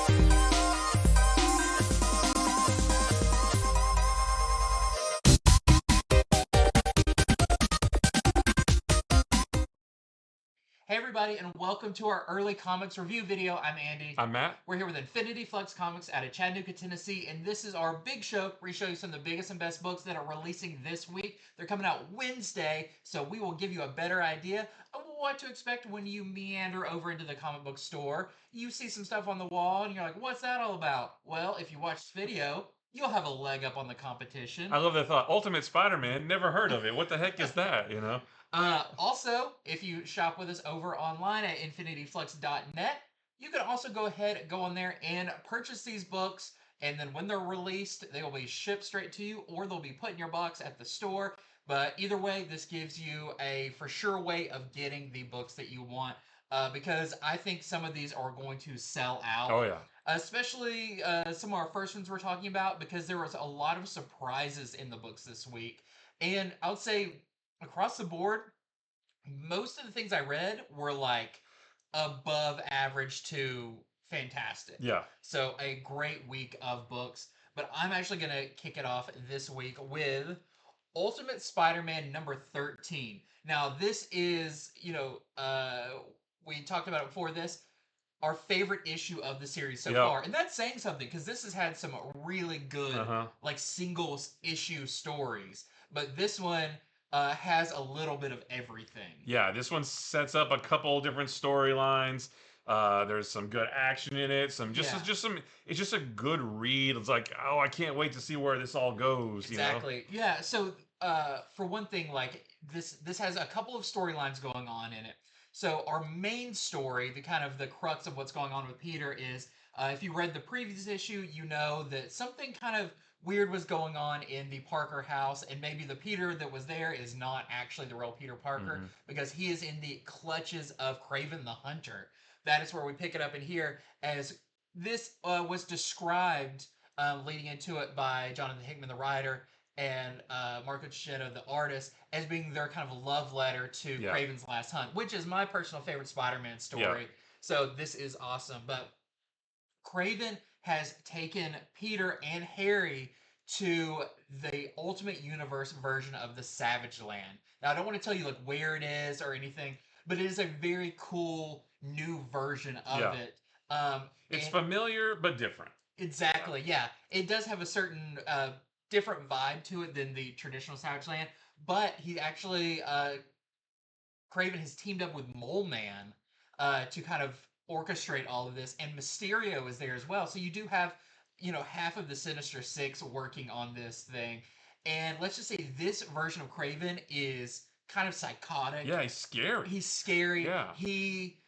Hey everybody, and welcome to our early comics review video. I'm Andy. I'm Matt. We're here with Infinity Flux Comics out of Chattanooga, Tennessee, and this is our big show where we show you some of the biggest and best books that are releasing this week. They're coming out Wednesday, so we will give you a better idea of what to expect when you meander over into the comic book store. You see some stuff on the wall, and you're like, what's that all about? Well, if you watch this video, you'll have a leg up on the competition. I love that thought. Ultimate Spider-Man. Never heard of it. What the heck is that? You know? Also, if you shop with us over online at infinityflux.net, you can also go ahead, go on there and purchase these books. And then when they're released, they will be shipped straight to you or they'll be put in your box at the store. But either way, this gives you a for sure way of getting the books that you want because I think some of these are going to sell out. Oh yeah. Especially some of our first ones we're talking about because there was a lot of surprises in the books this week. And I would say across the board, most of the things I read were like above average to fantastic. Yeah. So a great week of books. But I'm actually going to kick it off this week with Ultimate Spider-Man number 13. Now, this is, we talked about it before this, our favorite issue of the series so Yep. far. And that's saying something because this has had some really good, Uh-huh. like, single issue stories. But this one has a little bit of everything. Yeah, this one sets up a couple different storylines. There's some good action in it. It's just a good read. It's like, oh, I can't wait to see where this all goes. Exactly. Yeah. So, for one thing, like this has a couple of storylines going on in it. So our main story, the kind of the crux of what's going on with Peter is, if you read the previous issue, you know that something kind of weird was going on in the Parker house, and maybe the Peter that was there is not actually the real Peter Parker because he is in the clutches of Kraven the Hunter. That is where we pick it up in here, as this was described leading into it by Jonathan Hickman, the writer, and Marco Checchetto, the artist, as being their kind of love letter to Yeah. Kraven's Last Hunt, which is my personal favorite Spider-Man story. Yeah. So this is awesome. But Kraven has taken Peter and Harry to the Ultimate Universe version of the Savage Land. Now, I don't want to tell you like where it is or anything, but it is a very cool new version of Yeah. it. It's familiar but different. Exactly, yeah. It does have a certain different vibe to it than the traditional Savage Land, but he actually Craven has teamed up with Mole Man to kind of orchestrate all of this, and Mysterio is there as well. So you do have, half of the Sinister Six working on this thing. And let's just say this version of Craven is kind of psychotic. Yeah, he's scary. He's scary. Yeah. He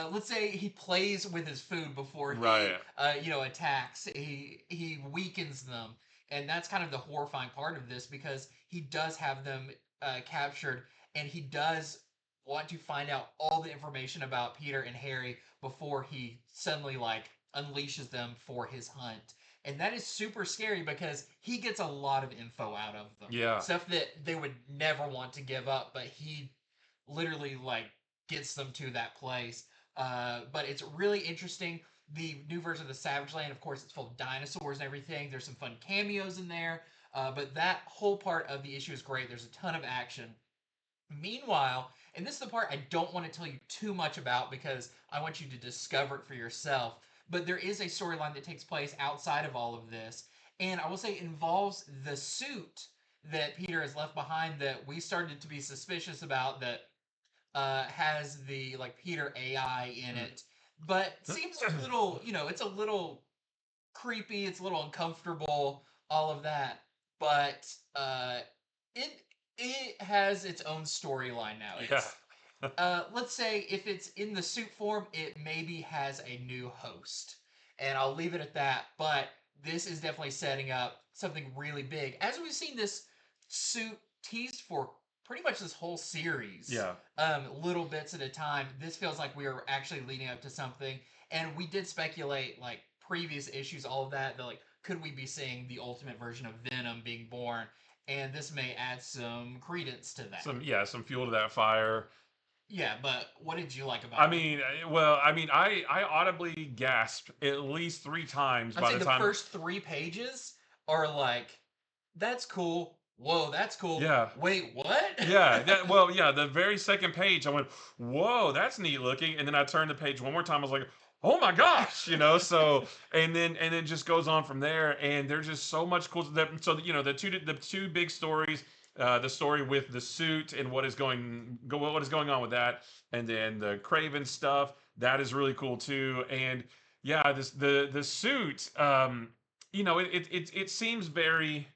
let's say he plays with his food before he Right. attacks. He weakens them, and that's kind of the horrifying part of this because he does have them captured, and he does want to find out all the information about Peter and Harry before he suddenly like unleashes them for his hunt. And that is super scary because he gets a lot of info out of them. Yeah. Stuff that they would never want to give up, but he literally like gets them to that place. But it's really interesting. The new version of the Savage Land, of course, it's full of dinosaurs and everything. There's some fun cameos in there. But that whole part of the issue is great. There's a ton of action. Meanwhile, and this is the part I don't want to tell you too much about because I want you to discover it for yourself. But there is a storyline that takes place outside of all of this. And I will say it involves the suit that Peter has left behind that we started to be suspicious about that has the like Peter AI in it, but seems a little, it's a little creepy, it's a little uncomfortable, all of that. But it has its own storyline now. Yeah. Let's say if it's in the suit form, it maybe has a new host, and I'll leave it at that. But this is definitely setting up something really big, as we've seen this suit teased for pretty much this whole series. Yeah. Little bits at a time. This feels like we are actually leading up to something, and we did speculate like previous issues, all of that. That like, could we be seeing the ultimate version of Venom being born? And this may add some credence to that. Some fuel to that fire. Yeah, but what did you like I about it? mean, well, I mean, I audibly gasped at least 3 times I'd by say the the time. first 3 pages are like, that's cool. Whoa, that's cool. Yeah. Wait, what? Yeah, well, yeah, the very second page, I went, "Whoa, that's neat looking," and then I turned the page one more time. I was like, "Oh my gosh," you know. So, and then just goes on from there, and there's just so much cool. So, the two big stories, the story with the suit and what is going on with that, and then the Craven stuff that is really cool too. And yeah, the suit, it seems very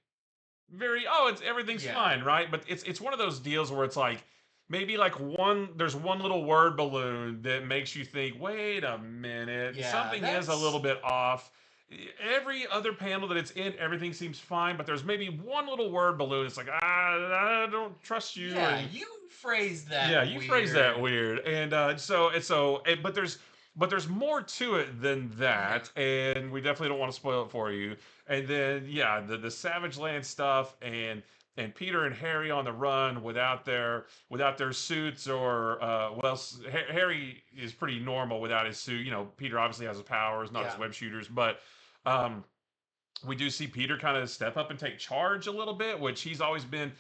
it's everything's Yeah. fine, right? But it's one of those deals where it's like maybe like there's one little word balloon that makes you think, wait a minute, Yeah, something is a little that's bit off. Every other panel that it's in, everything seems fine, but there's maybe one little word balloon. It's like, I don't trust you, yeah, and you phrased yeah, that you phrase that weird. weird, and but there's more to it than Yeah. that, and we definitely don't want to spoil it for you. And then yeah, the Savage Land stuff, and Peter and Harry on the run without their suits, or Harry is pretty normal without his suit. Peter obviously has his powers, not his Yeah. web shooters, but um, we do see Peter kind of step up and take charge a little bit, which he's always been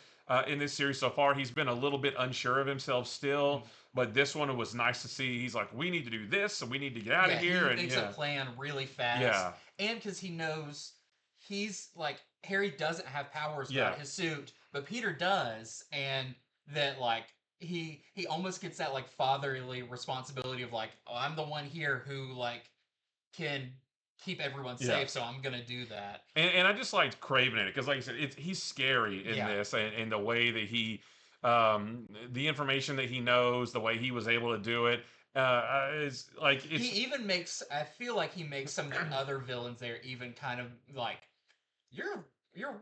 in this series so far. He's been a little bit unsure of himself still, Mhm. but this one was nice to see. He's like, we need to do this, and we need to get out of Yeah, here, he and makes a yeah, plan really fast. yeah, And because he knows he's like, Harry doesn't have powers yeah, without his suit, but Peter does. And that, like, he almost gets that, like, fatherly responsibility of, like, oh, I'm the one here who, like, can keep everyone yeah. safe, so I'm gonna do that. And I just liked Craven in it because, like I said, he's scary in Yeah. this, and the way that the information that he knows, the way he was able to do it, is like He it's even makes, I feel like he makes some of the other villains there even kind of like, you're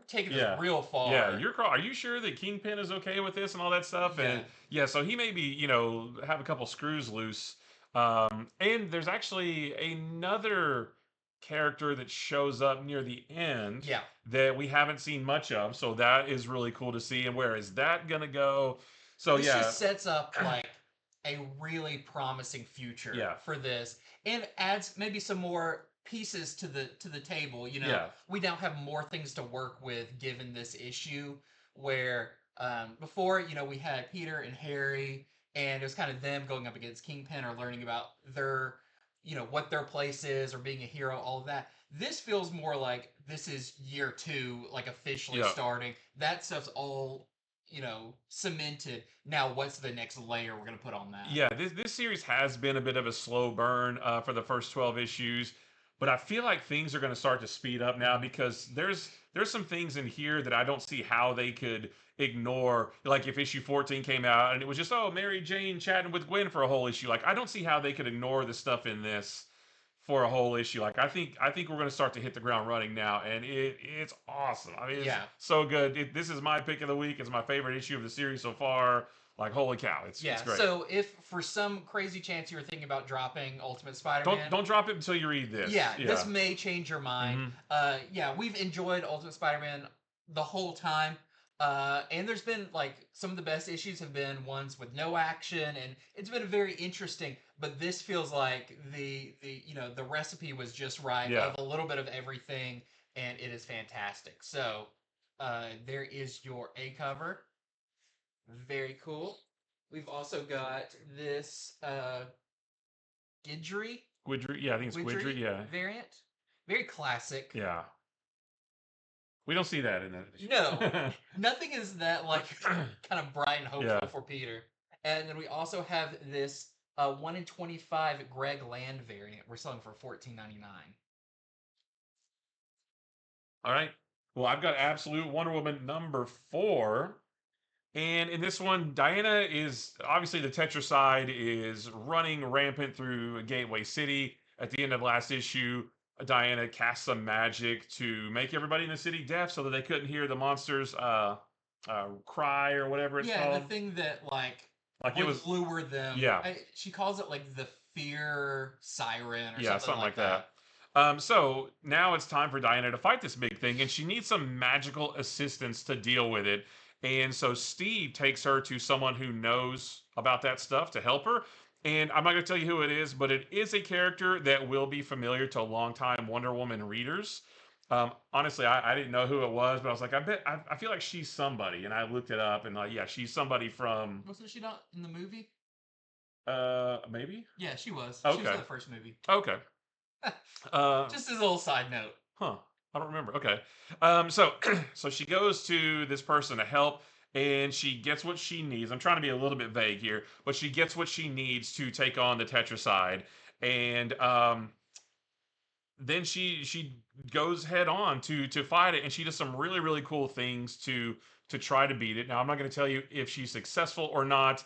taking this yeah. real Yeah, far. are you sure that Kingpin is okay with this and all that stuff? Yeah. And yeah, so he maybe, have a couple screws loose. And there's actually another character that shows up near the end Yeah. that we haven't seen much of. So that is really cool to see. And where is that gonna go? So This yeah, just sets up like a really promising future yeah, for this and adds maybe some more pieces to the table. yeah, We now have more things to work with given this issue where before, we had Peter and Harry, and it was kind of them going up against Kingpin or learning about their, what their place is or being a hero, all of that. This feels more like this is year two, like officially yeah. starting. That stuff's all, cemented. Now, what's the next layer we're gonna put on that? Yeah, this series has been a bit of a slow burn for the first 12 issues, but I feel like things are going to start to speed up now Mhm. because there's some things in here that I don't see how they could ignore. Like if issue 14 came out and it was just, oh, Mary Jane chatting with Gwen for a whole issue. Like I don't see how they could ignore the stuff in this for a whole issue. Like I think we're going to start to hit the ground running now, and it's awesome. I mean, it's Yeah, so good. This is my pick of the week. It's my favorite issue of the series so far. Like holy cow, it's yeah. great. So, if for some crazy chance you were thinking about dropping Ultimate Don't Spider-Man, don't drop it until you read this. yeah, Yeah. this may change your mind. Hmm. Yeah, we've enjoyed Ultimate Spider-Man the whole time. And there's been like some of the best issues have been ones with no action, and it's been very interesting. But this feels like the recipe was just right Yeah. of a little bit of everything, and it is fantastic. So there is your A cover, very cool. We've also got this Gidry Squidry. Yeah, I think it's Squidry. Widgery Yeah. variant. Very classic. Yeah. We don't see that in that No, edition. nothing is that like kind of bright and Yeah. hopeful for Peter. And then we also have this 1 in 25 Greg Land variant. We're selling for $14.99. All right. Well, I've got Absolute Wonder Woman number 4. And in this one, Diana is obviously the Tetracide is running rampant through Gateway City. At the end of last issue, Diana cast some magic to make everybody in the city deaf so that they couldn't hear the monsters cry or whatever it's Yeah, and the called. thing that Like it would was, lure them, yeah, she calls it like the fear siren or yeah, something something like like that. that. So now it's time for Diana to fight this big thing, and she needs some magical assistance to deal with it. And so Steve takes her to someone who knows about that stuff to help her. And I'm not going to tell you who it is, but it is a character that will be familiar to longtime Wonder Woman readers. Honestly, I didn't know who it was, but I was like, I feel like she's somebody, and I looked it up, and like, yeah, she's somebody from Wasn't she not in the movie? maybe. Yeah, she was. She was Okay, in the first movie. okay. Just as a little side note. Huh. I don't remember. Okay. So so she goes to this person to help and she gets what she needs. I'm trying to be a little bit vague here, but she gets what she needs to take on the Tetracide. And then she goes head on to fight it and she does some really cool things to try to beat it. Now I'm not going to tell you if she's successful or not,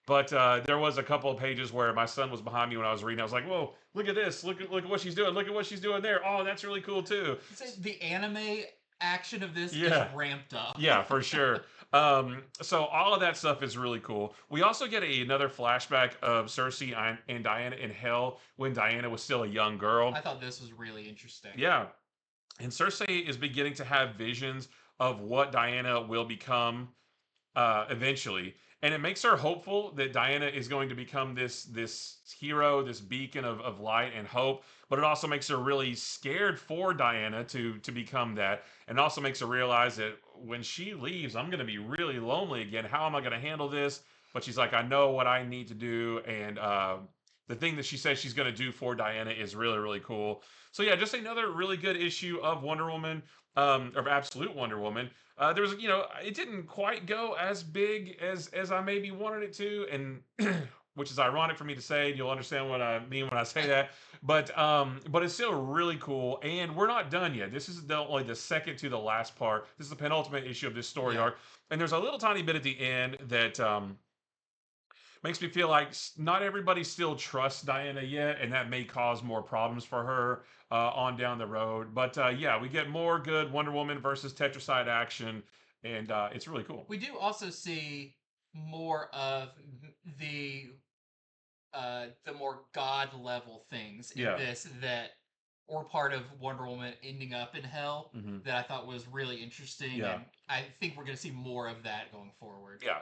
but there was a couple of pages where my son was behind me when I was reading. I was like, "Whoa, look at this! Look at what she's doing! Look at what she's doing there! Oh, that's really cool too." The anime action of this is Yeah, ramped up. yeah, for sure. So all of that stuff is really cool. We also get another flashback of Cersei and Diana in Hell when Diana was still a young girl. I thought this was really interesting. Yeah, and Cersei is beginning to have visions of what Diana will become eventually, and it makes her hopeful that Diana is going to become this hero, this beacon of light and hope. But it also makes her really scared for Diana to become that, and also makes her realize that when she leaves, I'm going to be really lonely again. How am I going to handle this? But she's like, I know what I need to do, and the thing that she says she's going to do for Diana is really cool. So yeah, just another really good issue of Wonder Woman, of Absolute Wonder Woman. There was, it didn't quite go as big as I maybe wanted it to, and which is ironic for me to say. And you'll understand what I mean when I say that. But it's still really cool, and we're not done yet. This is only the second to the last part. This is the penultimate issue of this story arc, and there's a little tiny bit at the end that makes me feel like not everybody still trusts Diana yet, and that may cause more problems for her on down the road. But yeah, we get more good Wonder Woman versus Tetracide action, and it's really cool. We do also see more of the more god level things in Yeah. this that or part of Wonder Woman ending up in hell Hmm. that I thought was really interesting, Yeah. and I think we're going to see more of that going forward. Yeah.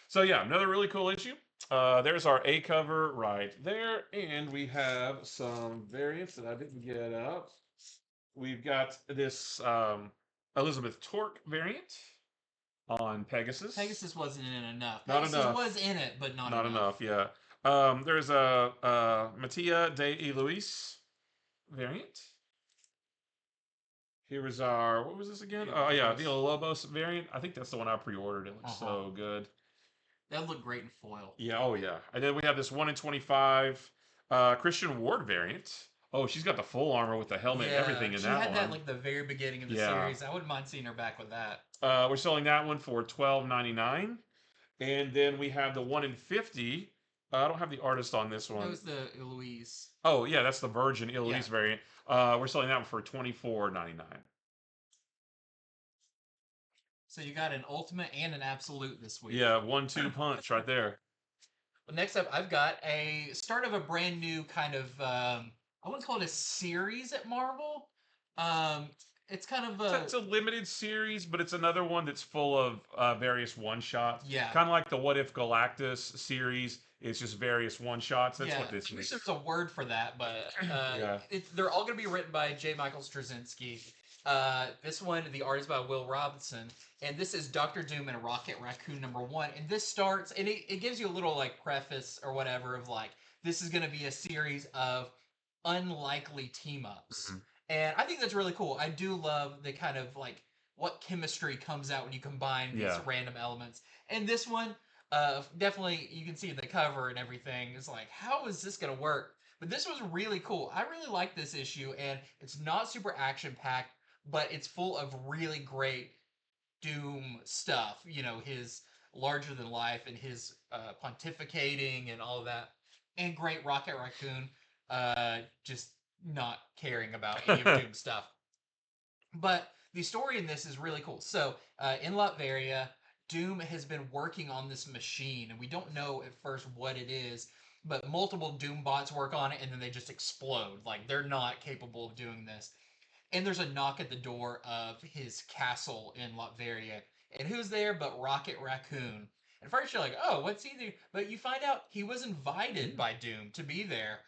So yeah, another really cool issue. There's our A cover right there, and we have some variants that I didn't get up. We've got this Elizabeth Torque variant on Pegasus. Pegasus wasn't in it enough. Not Pegasus enough. was in it, but not Not enough. enough. Yeah. There's a Mattia de Luis variant. Here is our, what was this again? Oh yeah, Villa Lobos variant. I think that's the one I pre-ordered. It looks so good. That looked great in foil. Yeah, oh yeah. And then we have this 1 in 25 Christian Ward variant. Oh, she's got the full armor with the helmet and everything in that one. She had that like the very beginning of the series. I wouldn't mind seeing her back with that. We're selling that one for $12.99. And then we have the 1 in 50. I don't have the artist on this one. That was the Eloise. Oh, yeah, that's the Virgin Eloise variant. We're selling that one for $24.99. So you got an ultimate and an absolute this week. Yeah, 1-2 punch right there. Well, next up, I've got a start of a brand new kind of, I wouldn't call it a series at Marvel. It's kind of it's a limited series, but it's another one that's full of various one-shots. Yeah. Kind of like the What If Galactus series. It's just various one-shots. That's what this I wish is. there was a word for that, but they're all going to be written by J. Michael Straczynski. This one, the art is by Will Robinson, and this is Doctor Doom and Rocket Raccoon #1. And this starts, and it gives you a little like preface or whatever of like this is going to be a series of unlikely team ups, and I think that's really cool. I do love the kind of like what chemistry comes out when you combine these random elements. And this one, definitely you can see in the cover and everything. It's like, how is this going to work? But this was really cool. I really like this issue, and it's not super action packed, but it's full of really great Doom stuff. You know, his larger than life and his pontificating and all of that, and great Rocket Raccoon, just not caring about any of Doom's stuff. But the story in this is really cool. So in Latveria, Doom has been working on this machine, and we don't know at first what it is, but multiple Doom bots work on it, and then they just explode. Like, they're not capable of doing this. And there's a knock at the door of his castle in Latveria. And who's there but Rocket Raccoon? At first, you're like, oh, what's he do? But you find out he was invited Mm. by Doom to be there.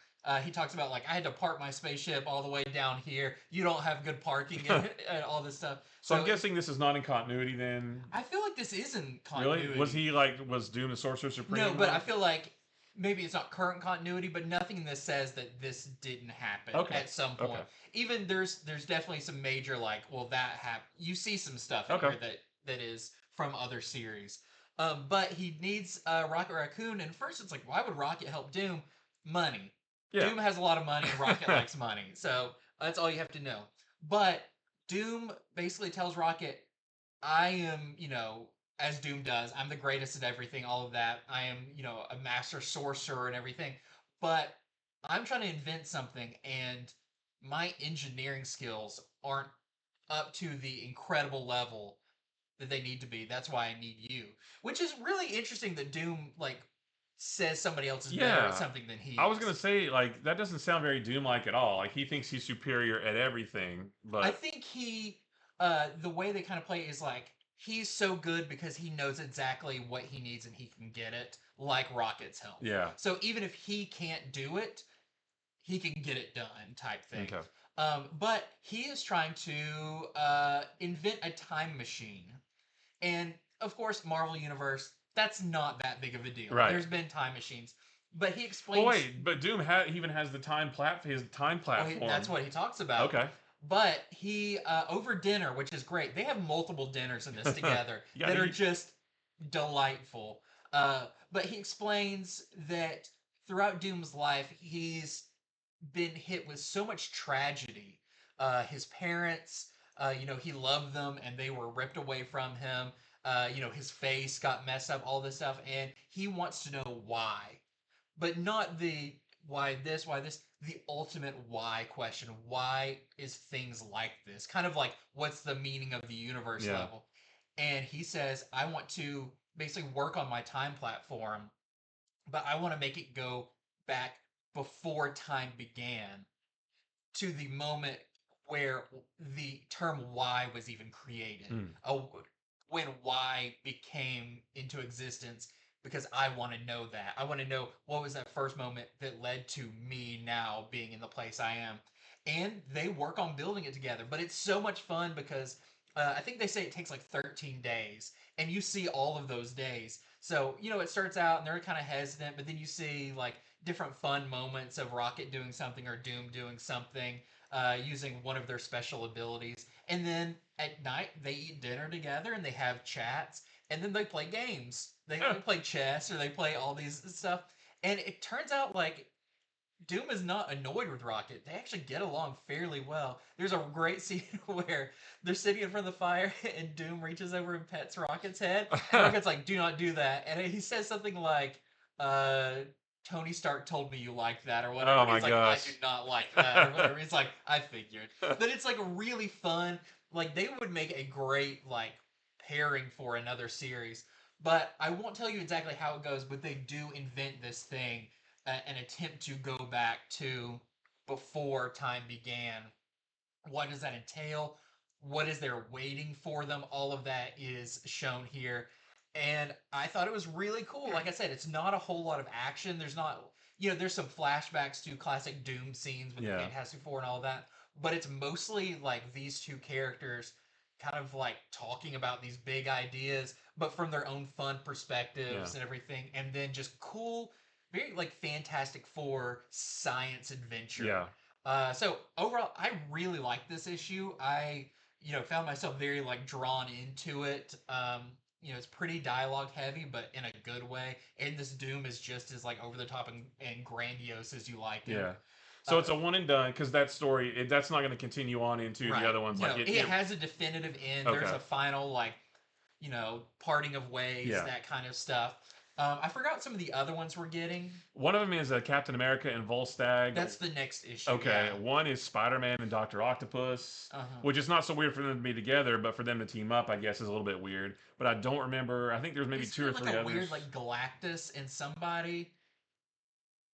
He talks about like I had to park my spaceship all the way down here. You don't have good parking and all this stuff. So I'm So guessing this is not in continuity then. I feel like this isn't Really? Was continuity. he like was Doom the Sorcerer No, Supreme? but I Like? feel like maybe it's not current continuity, but nothing in this says that this didn't happen Okay. at some Okay. point. Even there's definitely some major like, well, that happened. You see some stuff in Okay. here that is from other series. But he needs Rocket Raccoon, and first it's like, why would Rocket help Doom? Money. Yeah. Doom has a lot of money, and Rocket likes money, so that's all you have to know. But Doom basically tells Rocket, I am, as Doom does, I'm the greatest at everything, all of that. I am, a master sorcerer and everything. But I'm trying to invent something, and my engineering skills aren't up to the incredible level that they need to be. That's why I need you. Which is really interesting that Doom, like, says somebody else is better at Yeah. something than he I was gonna is. say like that doesn't sound very Doom-like at all. Like he thinks he's superior at everything, I but think the way they kind of play is like he's so good because he knows exactly what he needs and he can get it, like Rocket's help. yeah. So even if he can't do it, he can get it done, type thing. Okay. But he is trying to invent a time machine, and of course, Marvel Universe. That's not that big of a deal. Right. There's been time machines, but he Well, explains. wait, but Doom even has the his time Oh, platform. that's what he talks about. Okay. But he over dinner, which is great. They have multiple dinners in this together You that gotta are eat. just delightful. But he explains that throughout Doom's life, he's been hit with so much tragedy. His parents, he loved them and they were ripped away from him. His face got messed up, all this stuff, and he wants to know why, but not the why this, the ultimate why question. Why is things like this? Kind of like what's the meaning of the universe Yeah. level. And he says, I want to basically work on my time platform, but I want to make it go back before time began to the moment where the term why was even created. Mm. When why became into existence, because I want to know that. I want to know what was that first moment that led to me now being in the place I am. And they work on building it together. But it's so much fun because I think they say it takes like 13 days, and you see all of those days. So, it starts out and they're kind of hesitant, but then you see like different fun moments of Rocket doing something or Doom doing something, using one of their special abilities. And then at night, they eat dinner together and they have chats, and then they play games. They play chess or they play all these stuff. And it turns out like Doom is not annoyed with Rocket. They actually get along fairly well. There's a great scene where they're sitting in front of the fire and Doom reaches over and pets Rocket's head. And Rocket's like, do not do that. And he says something like, uh, Tony Stark told me you liked that or whatever. Oh And my he's like, I gosh. do not like that or whatever. He's like, I figured. But it's like really fun. Like they would make a great like pairing for another series. But I won't tell you exactly how it goes, but they do invent this thing, an attempt to go back to before time began. What does that entail? What is there waiting for them? All of that is shown here. And I thought it was really cool. Like I said, it's not a whole lot of action. There's not, there's some flashbacks to classic Doom scenes with the Yeah. Fantastic Four and all that. But it's mostly like these two characters kind of like talking about these big ideas, but from their own fun perspectives Yeah. and everything. And then just cool, very like Fantastic Four science adventure. Yeah. So overall, I really like this issue. I, found myself very like drawn into it. It's pretty dialogue heavy, but in a good way. And this Doom is just as like over the top and grandiose as you like him. Yeah. So it's a one and done because that story that's not going to continue on into Right. the other ones. No, Like it has a definitive end. Okay. There's a final like, parting of ways, Yeah. that kind of stuff. I forgot some of the other ones we're getting. One of them is Captain America and Volstagg. That's the next issue. Okay. Yeah. One is Spider-Man and Doctor Octopus, which is not so weird for them to be together, but for them to team up, I guess, is a little bit weird. But I don't remember. I think there's maybe two or like three a others. weird like Galactus and somebody.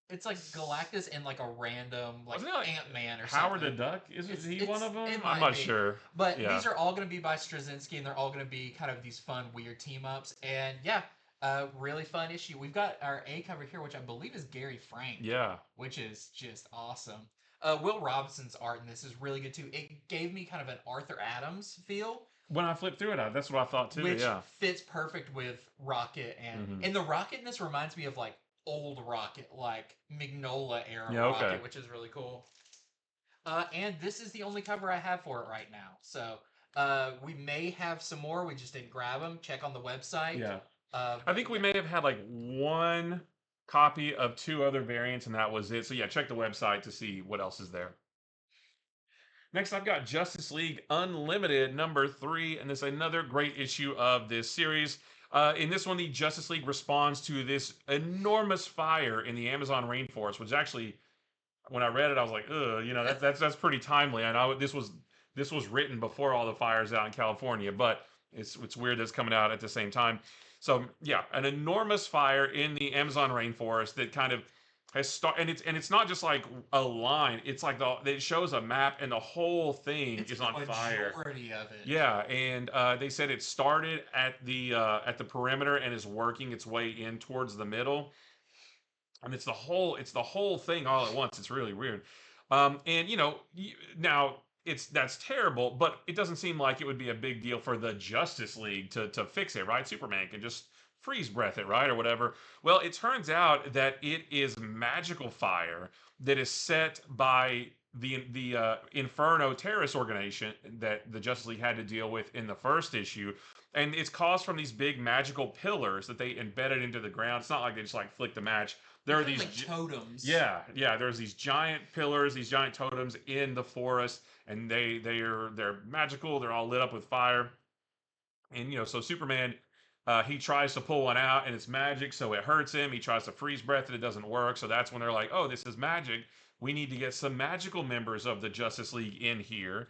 It's like Galactus and like a random like Ant-Man or Howard something. the Duck? Isn't he one of them? I'm not sure. But these are all going to be by Straczynski, and they're all going to be kind of these fun, weird team ups. And yeah, Really fun issue. We've got our A cover here, which I believe is Gary Frank, Yeah. which is just awesome. Will Robinson's art in this is really good too. It gave me kind of an Arthur Adams feel, When I flipped through it, that's what I thought too. which Yeah. fits perfect with Rocket, Hmm. and the Rocket in this reminds me of like old Rocket, like Mignola era Yeah. Okay. Rocket, which is really cool. And this is the only cover I have for it right now. So we may have some more. We just didn't grab them. Check on the website. Yeah. I But think we yeah. may have had like one copy of two other variants, and that was it. So yeah, check the website to see what else is there. Next, I've got Justice League Unlimited #3, and this is another great issue of this series. In this one, the Justice League responds to this enormous fire in the Amazon rainforest, which actually, when I read it, I was like, ugh, that's pretty timely. I know this was written before all the fires out in California, but it's weird that it's coming out at the same time. So yeah, an enormous fire in the Amazon rainforest that kind of has started, and it's not just like a line. It's like it shows a map, and the whole thing It's is the on fire. majority of it. Yeah, and they said it started at the perimeter and is working its way in towards the middle, and it's the whole thing all at once. It's really weird. And now that's terrible, but it doesn't seem like it would be a big deal for the Justice League to fix it, right? Superman can just freeze breath it, right, or whatever. Well, it turns out that it is magical fire that is set by the Inferno terrorist organization that the Justice League had to deal with in the first issue, and it's caused from these big magical pillars that they embedded into the ground. It's not like they just like flicked a match. There They're are kind of these like totems. yeah. There's these giant pillars, these giant totems in the forest, and they're magical. They're all lit up with fire, and so Superman, he tries to pull one out, and it's magic, so it hurts him. He tries to freeze breath, and it doesn't work. So that's when they're like, "Oh, this is magic. We need to get some magical members of the Justice League in here."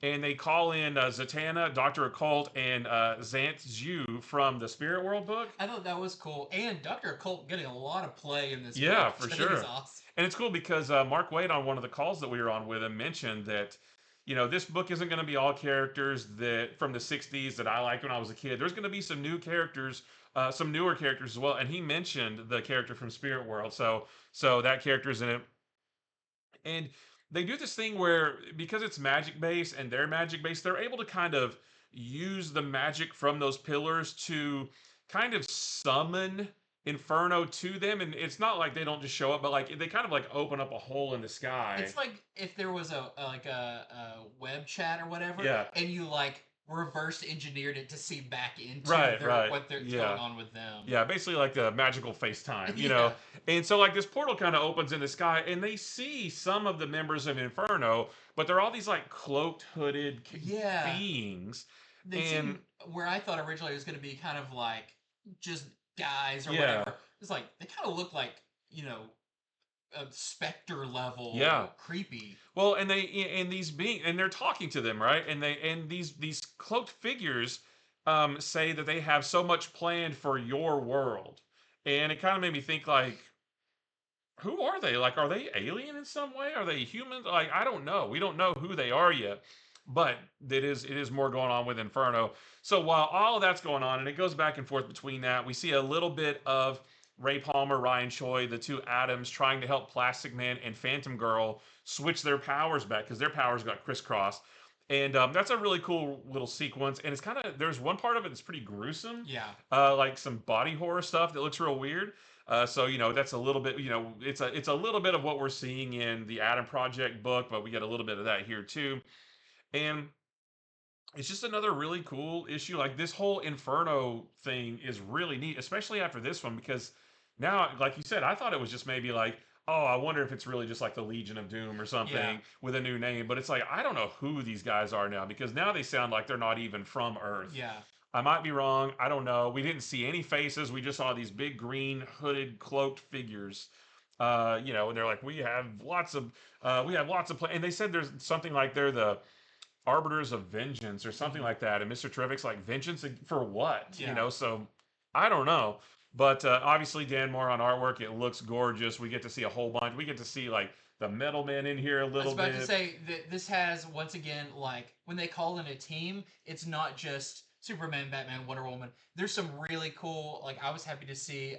And they call in Zatanna, Doctor Occult, and Zant Zhu from the Spirit World book. I thought that was cool, and Doctor Occult getting a lot of play in this Yeah, book, for which I think is sure. awesome. And it's cool because Mark Waid, on one of the calls that we were on with him, mentioned that this book isn't going to be all characters that from the '60s that I liked when I was a kid. There's going to be some new characters, some newer characters as well. And he mentioned the character from Spirit World, so that character's in it. And they do this thing where, because it's magic based and they're magic based, they're able to kind of use the magic from those pillars to kind of summon Inferno to them. And it's not like they don't just show up, but like they kind of like open up a hole in the sky. It's like if there was a web chat or whatever, Yeah. and you like reverse engineered it to see back into Right, what they're yeah. going on with them. Yeah, basically like the magical FaceTime, Yeah. And so like this portal kind of opens in the sky, and they see some of the members of Inferno, but they're all these like cloaked, hooded Yeah. beings. They And seem where I thought originally it was going to be kind of like just guys or Yeah. whatever. It's like they kind of look like a specter level, Yeah. creepy. Well, and these being and they're talking to them, right? And these cloaked figures say that they have so much planned for your world. And it kind of made me think like, who are they? Like, are they alien in some way? Are they human? Like, I don't know. We don't know who they are yet. But it is more going on with Inferno. So while all of that's going on, and it goes back and forth between that, we see a little bit of Ray Palmer, Ryan Choi, the two Atoms, trying to help Plastic Man and Phantom Girl switch their powers back because their powers got crisscrossed. And that's a really cool little sequence. And it's kind of, there's one part of it that's pretty gruesome. Yeah. Like some body horror stuff that looks real weird. So that's a little bit, it's a little bit of what we're seeing in the Atom Project book, but we get a little bit of that here too. And it's just another really cool issue. Like this whole Inferno thing is really neat, especially after this one, because now, like you said, I thought it was just maybe like, oh, I wonder if it's really just like the Legion of Doom or something Yeah. with a new name. But it's like, I don't know who these guys are now, because now they sound like they're not even from Earth. Yeah. I might be wrong. I don't know. We didn't see any faces. We just saw these big green hooded cloaked figures. And they're like, we have lots of and they said there's something like they're the arbiters of vengeance or something like that. And Mr. Terrific's like, vengeance for what? Yeah. So I don't know. But obviously, Dan Moore on artwork, it looks gorgeous. We get to see a whole bunch. We get to see like the Metal Man in here a I was little about bit. to say that this has once again, like when they call in a team, it's not just Superman, Batman, Wonder Woman. There's some really cool. Like I was happy to see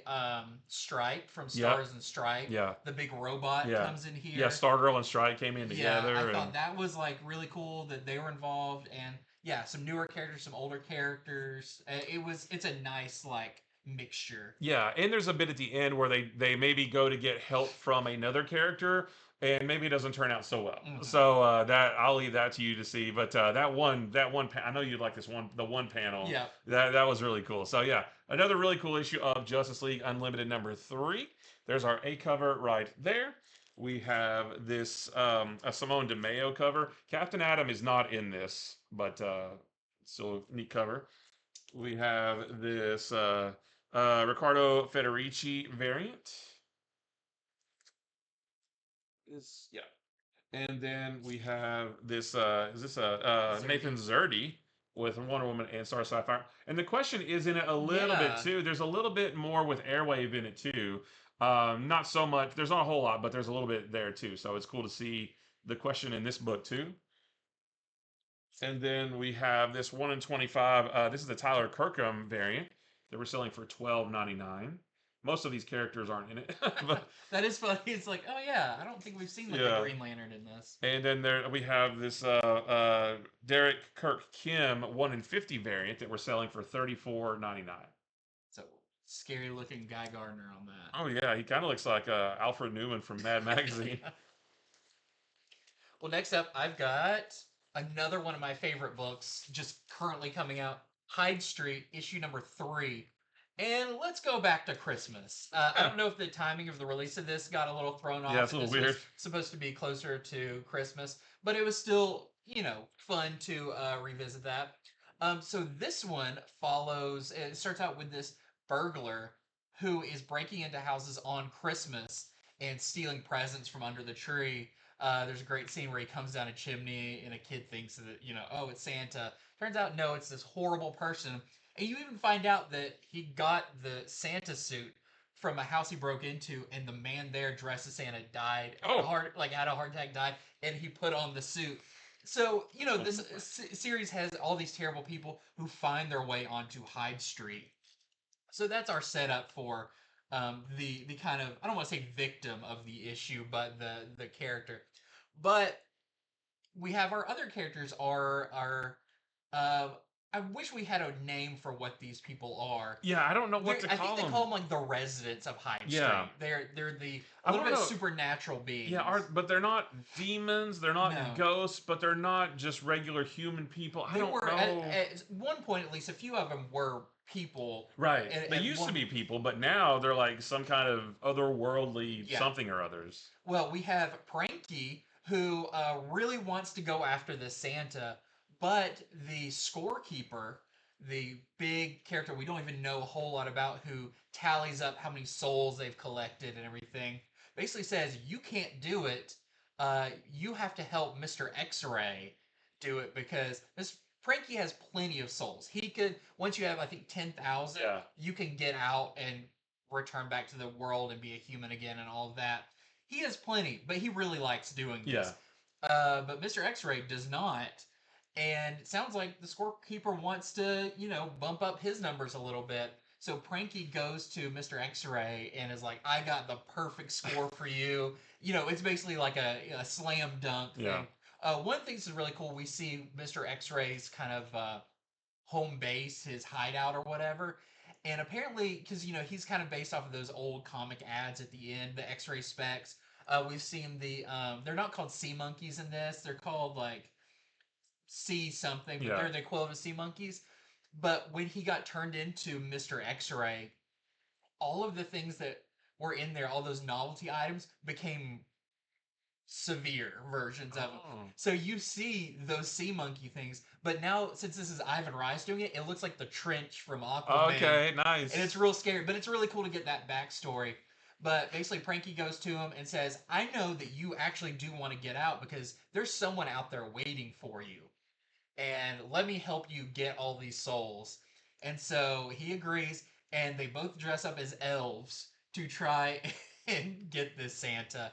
Stripe from Yep. Stars and Stripe. Yeah. The big robot Yeah. comes in Yeah. here. Stargirl and Strike came in Yeah, I together, thought and that was like really cool that they were involved, and yeah, some newer characters, some older characters. It's a nice like mixture. yeah, and there's a bit at the end where they maybe go to get help from another character, and maybe it doesn't turn out so well. Hmm. So that I'll leave that to you to see. But I know you like this one, the one panel Yeah. that was really cool. So yeah, another really cool issue of Justice League Unlimited #3. There's our A cover right there. We have this a Simone DeMeo cover. Captain Atom is not in this, but still a neat cover. We have this Riccardo Federici variant. Is yeah, and then we have this. Is this a Nathan Zerdy. Zerdy with Wonder Woman and Star Sapphire? And the question is in it a little bit Yeah. too. There's a little bit more with Airwave in it too. Not so much. There's not a whole lot, but there's a little bit there too. So it's cool to see the question in this book too. And then we have this 1 in 25. This is the Tyler Kirkham variant that we're selling for $12.99. Most of these characters aren't in it, but That is funny. It's like, oh yeah, I don't think we've seen like a yeah. Green Lantern in this. And then there we have this Derek Kirk Kim 1 in 50 variant that we're selling for $34.99. So scary looking Guy Gardner on that. Oh yeah, he kind of looks like Alfred Newman from Mad Magazine. Well, next up, I've got another one of my favorite books just currently coming out, Hyde Street, issue number 3. And let's go back to Christmas. I Yeah, don't know if the timing of the release of this got a little thrown yeah, off, it's a and little this weird. was supposed to be closer to Christmas, but it was still, fun to revisit that. So this one follows, it starts out with this burglar who is breaking into houses on Christmas and stealing presents from under the tree. There's a great scene where he comes down a chimney and a kid thinks that, oh, it's Santa. Turns out, no, it's this horrible person. And you even find out that he got the Santa suit from a house he broke into, and the man there dressed as Santa died, Oh, had a heart attack, died, and he put on the suit. So this series has all these terrible people who find their way onto Hyde Street. So that's our setup for the kind of, I don't want to say victim of the issue, but the character. But we have our other characters are uh, I wish we had a name for what these people are. yeah, I don't know what to I think call they them. call them like the residents of Hyde Yeah, Street. They're the a I little want bit to know. supernatural Yeah, beings. but they're not demons. They're not No, ghosts, but they're not just regular human people. I they don't were know. at one point at least. A few of them were people. Right. They At used to one, be people, but now they're like some kind of otherworldly yeah. something or others. Well, we have Pranky, who really wants to go after this Santa, but the scorekeeper, the big character we don't even know a whole lot about, who tallies up how many souls they've collected and everything, basically says, you can't do it. You have to help Mr. X-Ray do it because this Pranky has plenty of souls. He could, once you have, I think, 10,000, Yeah. you can get out and return back to the world and be a human again and all of that. He has plenty, but he really likes doing Yeah. this. But Mr. X-Ray does not. And it sounds like the scorekeeper wants to, bump up his numbers a little bit. So Pranky goes to Mr. X-Ray and is like, I got the perfect score for you. It's basically like a slam dunk Yeah. thing. One thing that's really cool, we see Mr. X-Ray's kind of home base, his hideout or whatever. And apparently, because he's kind of based off of those old comic ads at the end, the X-ray specs. We've seen they're not called sea monkeys in this. They're called like sea something, but Yeah. they're the equivalent of sea monkeys. But when he got turned into Mr. X-Ray, all of the things that were in there, all those novelty items, became severe versions of them. Oh. So you see those sea monkey things, but now since this is Ivan Rice doing it, it looks like the trench from Aquaman. Okay, And it's nice. real scary, but it's really cool to get that backstory. But basically, Pranky goes to him and says, I know that you actually do want to get out because there's someone out there waiting for you. And let me help you get all these souls. And so he agrees, and they both dress up as elves to try and get this Santa.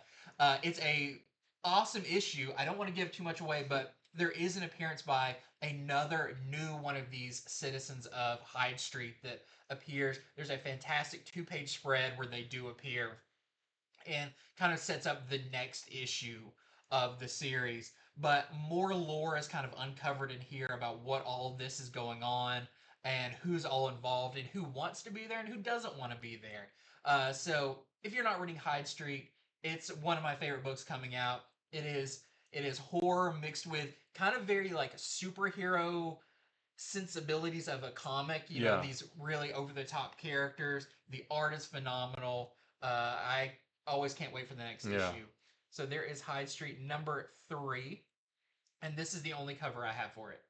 It's a awesome issue. I don't want to give too much away, but there is an appearance by another new one of these citizens of Hyde Street that appears. There's a fantastic two-page spread where they do appear and kind of sets up the next issue of the series. But more lore is kind of uncovered in here about what all this is going on and who's all involved and who wants to be there and who doesn't want to be there. So if you're not reading Hyde Street, it's one of my favorite books coming out. It is horror mixed with kind of very like superhero sensibilities of a comic. You know, Yeah. these really over the top characters. The art is phenomenal. I always can't wait for the next Yeah. issue. So there is Hyde Street number 3, and this is the only cover I have for it.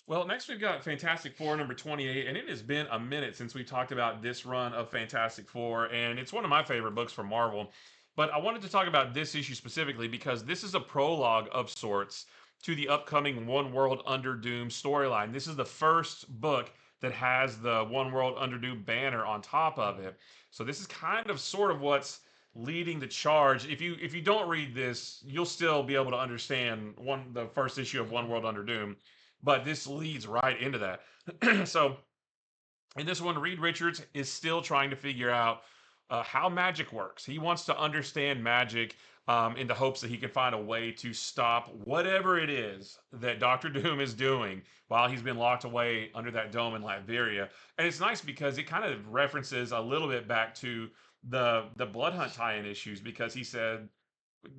Well, next we've got Fantastic Four number 28, and it has been a minute since we talked about this run of Fantastic Four, and it's one of my favorite books from Marvel. But I wanted to talk about this issue specifically because this is a prologue of sorts to the upcoming One World Under Doom storyline. This is the first book that has the One World Under Doom banner on top of it. So this is kind of sort of what's leading the charge. If you don't read this, you'll still be able to understand the first issue of One World Under Doom, but this leads right into that. So in this one, Reed Richards is still trying to figure out how magic works. He wants to understand magic in the hopes that he can find a way to stop whatever it is that Doctor Doom is doing while he's been locked away under that dome in Latveria. And it's nice because it kind of references a little bit back to the Blood Hunt tie-in issues, because he said,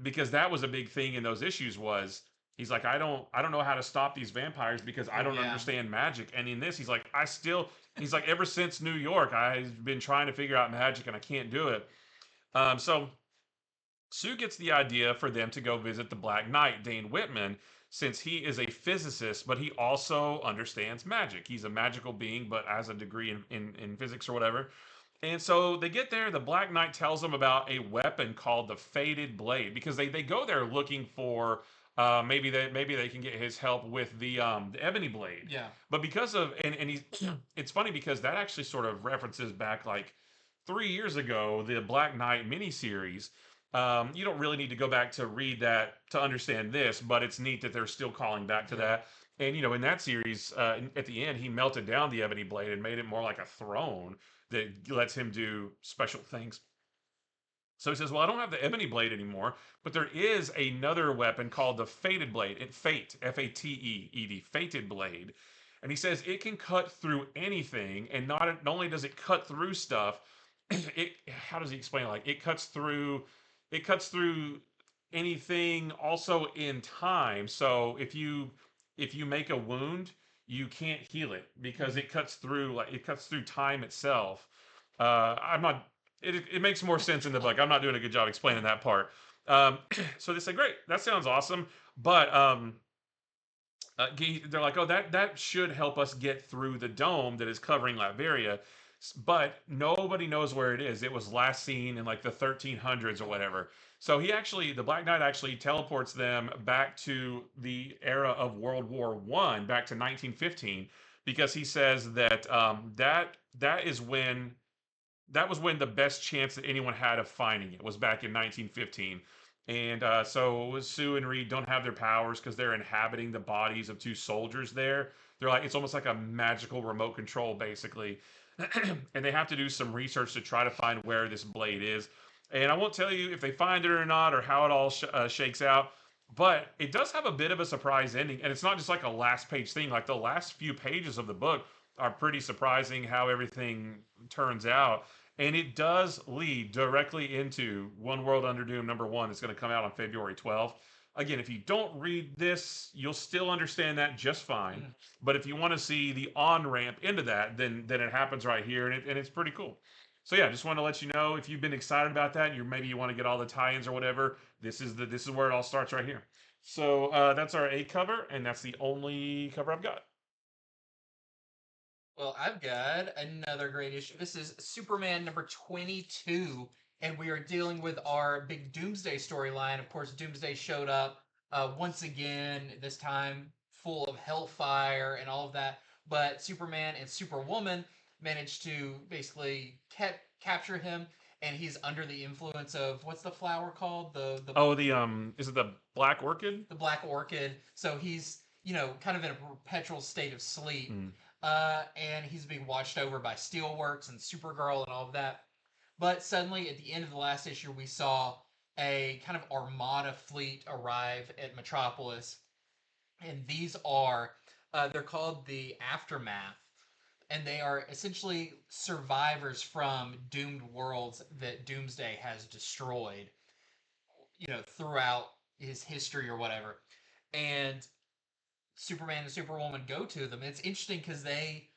because that was a big thing in those issues, was he's like, I don't know how to stop these vampires because I don't Yeah. understand magic. And in this, he's like, he's like, ever since New York, I've been trying to figure out magic and I can't do it. So Sue gets the idea for them to go visit the Black Knight, Dane Whitman, since he is a physicist, but he also understands magic. He's a magical being, but has a degree in physics or whatever. And so they get there. The Black Knight tells them about a weapon called the Fated Blade, because they go there looking for maybe they can get his help with the Ebony Blade. Yeah. But because of and he's it's funny because that actually sort of references back like 3 years ago, the Black Knight miniseries. You don't really need to go back to read that to understand this, but it's neat that they're still calling back to Yeah. that. And in that series, at the end, he melted down the Ebony Blade and made it more like a throne that lets him do special things. So he says, "Well, I don't have the Ebony Blade anymore, but there is another weapon called the Fated Blade. Fate, Fateed, Fated Blade." And he says it can cut through anything, and not only does it cut through stuff, it how does he explain it? Like it cuts through anything also in time. So if you make a wound, you can't heal it because it cuts through time itself. I'm not. It makes more sense in the book. I'm not doing a good job explaining that part. So they say, "Great, that sounds awesome," but they're like, "Oh, that should help us get through the dome that is covering Latveria." But nobody knows where it is. It was last seen in like the 1300s or whatever. So the Black Knight actually teleports them back to the era of World War One, back to 1915, because he says that that is when that was when the best chance that anyone had of finding it was back in 1915. And so Sue and Reed don't have their powers because they're inhabiting the bodies of two soldiers there. They're like, it's almost like a magical remote control, basically. And they have to do some research to try to find where this blade is. And I won't tell you if they find it or not, or how it all shakes out. But it does have a bit of a surprise ending. And it's not just like a last page thing. Like the last few pages of the book are pretty surprising how everything turns out. And it does lead directly into One World Under Doom #1 that's going to come out on February 12th. Again, if you don't read this, you'll still understand that just fine. Mm. But if you want to see the on ramp into that, then it happens right here, and it's pretty cool. So yeah, just want to let you know, if you've been excited about that, maybe you want to get all the tie-ins or whatever. This is where it all starts right here. So that's our A cover, and that's the only cover I've got. Well, I've got another great issue. This is Superman number 22, and we are dealing with our big Doomsday storyline. Of course, Doomsday showed up once again, this time full of hellfire and all of that. But Superman and Superwoman managed to basically capture him and he's under the influence of what's the flower called? Oh, the is it the Black Orchid? The black orchid. So he's kind of in a perpetual state of sleep, Mm. and he's being watched over by Steelworks and Supergirl and all of that. But suddenly, at the end of the last issue, we saw a kind of armada fleet arrive at Metropolis, and these are they're called the Aftermath, and they are essentially survivors from doomed worlds that Doomsday has destroyed, throughout his history or whatever. And Superman and Superwoman go to them. It's interesting because they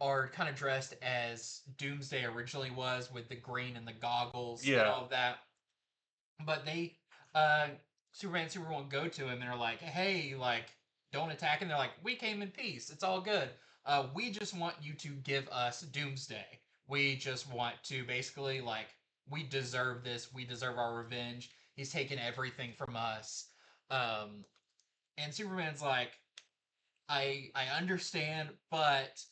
are kind of dressed as Doomsday originally was, with the green and the goggles and Yeah. all of that. But they, uh, Superman and Superwoman go to him and are like, "Hey, like, don't attack him." They're like, "We came in peace. It's all good. We just want you to give us Doomsday. We just want to basically like, we deserve this. We deserve our revenge. He's taken everything from us." Um, and Superman's like, I understand, but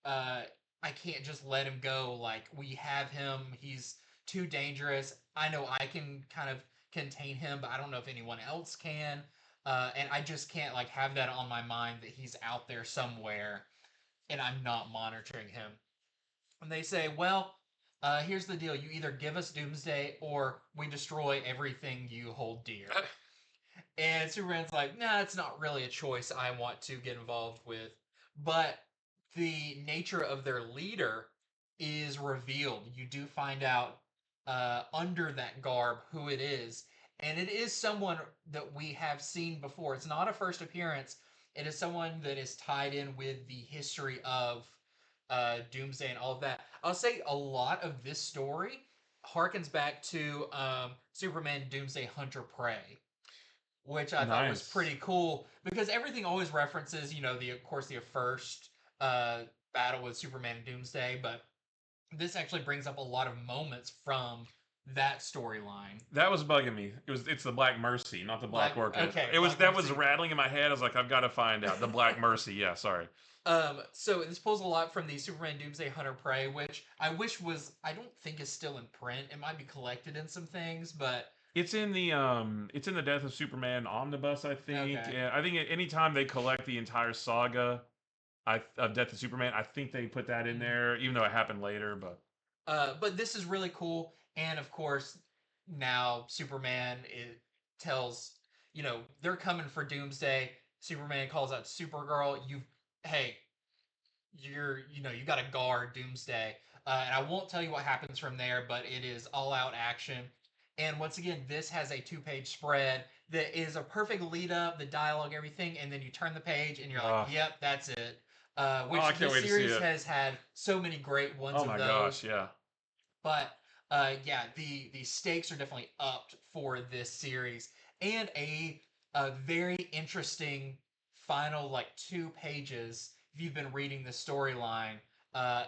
uh, I can't just let him go. Like, we have him. He's too dangerous. I know I can kind of contain him, but I don't know if anyone else can. And I just can't like have that on my mind that he's out there somewhere and I'm not monitoring him. And they say, well, here's the deal. You either give us Doomsday or we destroy everything you hold dear. And Superman's like, nah, it's not really a choice I want to get involved with. But the nature of their leader is revealed. You do find out under that garb who it is. And it is someone that we have seen before. It's not a first appearance. It is someone that is tied in with the history of Doomsday and all of that. I'll say a lot of this story harkens back to Superman Doomsday Hunter Prey, which I thought was Nice. pretty cool because everything always references, of course, the first battle with Superman and Doomsday, but this actually brings up a lot of moments from that storyline. That was bugging me. It's the Black Mercy, not the Black Orchid. Okay, It was Black that was Mercy. rattling in my head. I was like, I've got to find out. The Black Mercy. Yeah, sorry. So this pulls a lot from the Superman Doomsday Hunter Prey, which I wish was, I don't think is still in print. It might be collected in some things, but It's in the Death of Superman omnibus, I think. okay. Yeah, I think anytime they collect the entire saga of Death of Superman, I think they put that in Mhm. there, even though it happened later. But But this is really cool, and of course, now Superman tells they're coming for Doomsday. Superman calls out Supergirl. Hey, you got to guard Doomsday, and I won't tell you what happens from there, but it is all out action. And once again, this has a two-page spread that is a perfect lead up, the dialogue, everything, and then you turn the page and you're like, uh, "Yep, that's it." oh, Which I can't this wait to see series it. has had so many great ones Oh of my those. gosh, yeah. But yeah, the stakes are definitely upped for this series, and a very interesting final like 2 pages. If you've been reading the storyline, uh,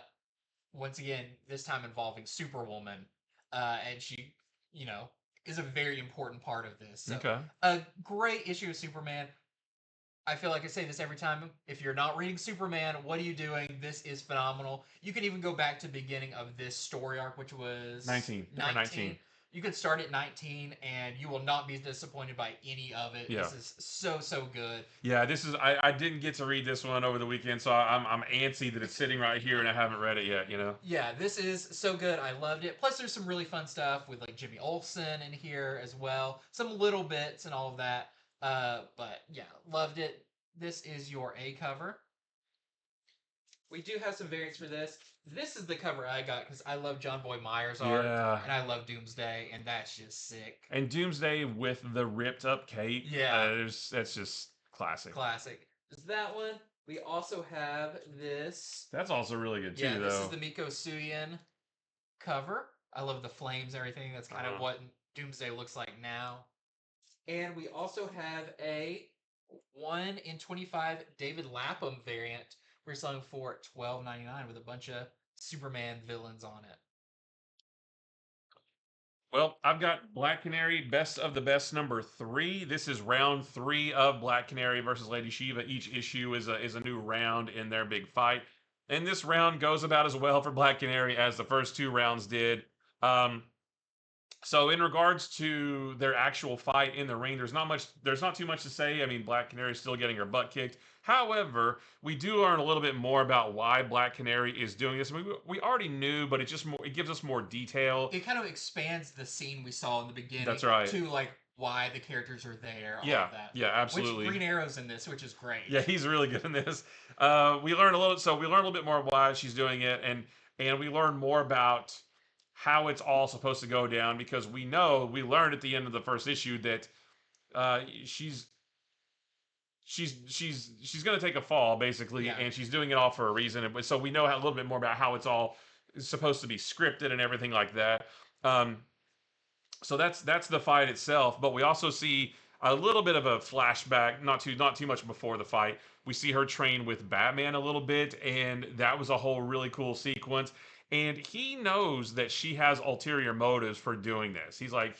once again, this time involving Superwoman, and she, you know, is a very important part of this. So Okay. a great issue of Superman. I feel like I say this every time. If you're not reading Superman, what are you doing? This is phenomenal. You can even go back to the beginning of this story arc, which was 19. Number 19. 19. You could start at 19 and you will not be disappointed by any of it. Yeah. This is so, so good. Yeah, this is I didn't get to read this one over the weekend, so I'm antsy that it's sitting right here and I haven't read it yet. Yeah, this is so good. I loved it. Plus, there's some really fun stuff with like Jimmy Olsen in here as well. Some little bits and all of that. But yeah, loved it. This is your A cover. We do have some variants for this. This is the cover I got because I love John Boy Myers art Yeah. and I love Doomsday, and that's just sick. And Doomsday with the ripped up cape. Yeah, That's just classic. classic. Is that one? We also have this. That's also really good Yeah, too, this is though. the Miko Suyin cover. I love the flames, everything. That's kind of Uh-huh. what Doomsday looks like now. And we also have a 1 in 25 David Lapham variant. We're selling for $12.99 with a bunch of Superman villains on it. Well, I've got Black Canary, Best of the Best number 3. This is round 3 of Black Canary versus Lady Shiva. Each issue is a new round in their big fight. And this round goes about as well for Black Canary as the first 2 rounds did. Um, So in regards to their actual fight in the ring, there's not too much to say. I mean, Black Canary is still getting her butt kicked. However, we do learn a little bit more about why Black Canary is doing this. We already knew, but it gives us more detail. It kind of expands the scene we saw in the beginning That's right. to like why the characters are there, all Yeah, of that. yeah, Which absolutely. Green Arrow's in this, which is great. Yeah, he's really good in this. We learn a little bit more why she's doing it, and we learn more about how it's all supposed to go down because we learned at the end of the first issue that uh, she's she's going to take a fall basically, Yeah. and she's doing it all for a reason. So we know a little bit more about how it's all supposed to be scripted and everything like that. Um, so that's the fight itself, but we also see a little bit of a flashback, not too much before the fight. We see her train with Batman a little bit, and that was a whole really cool sequence. And he knows that she has ulterior motives for doing this. He's like,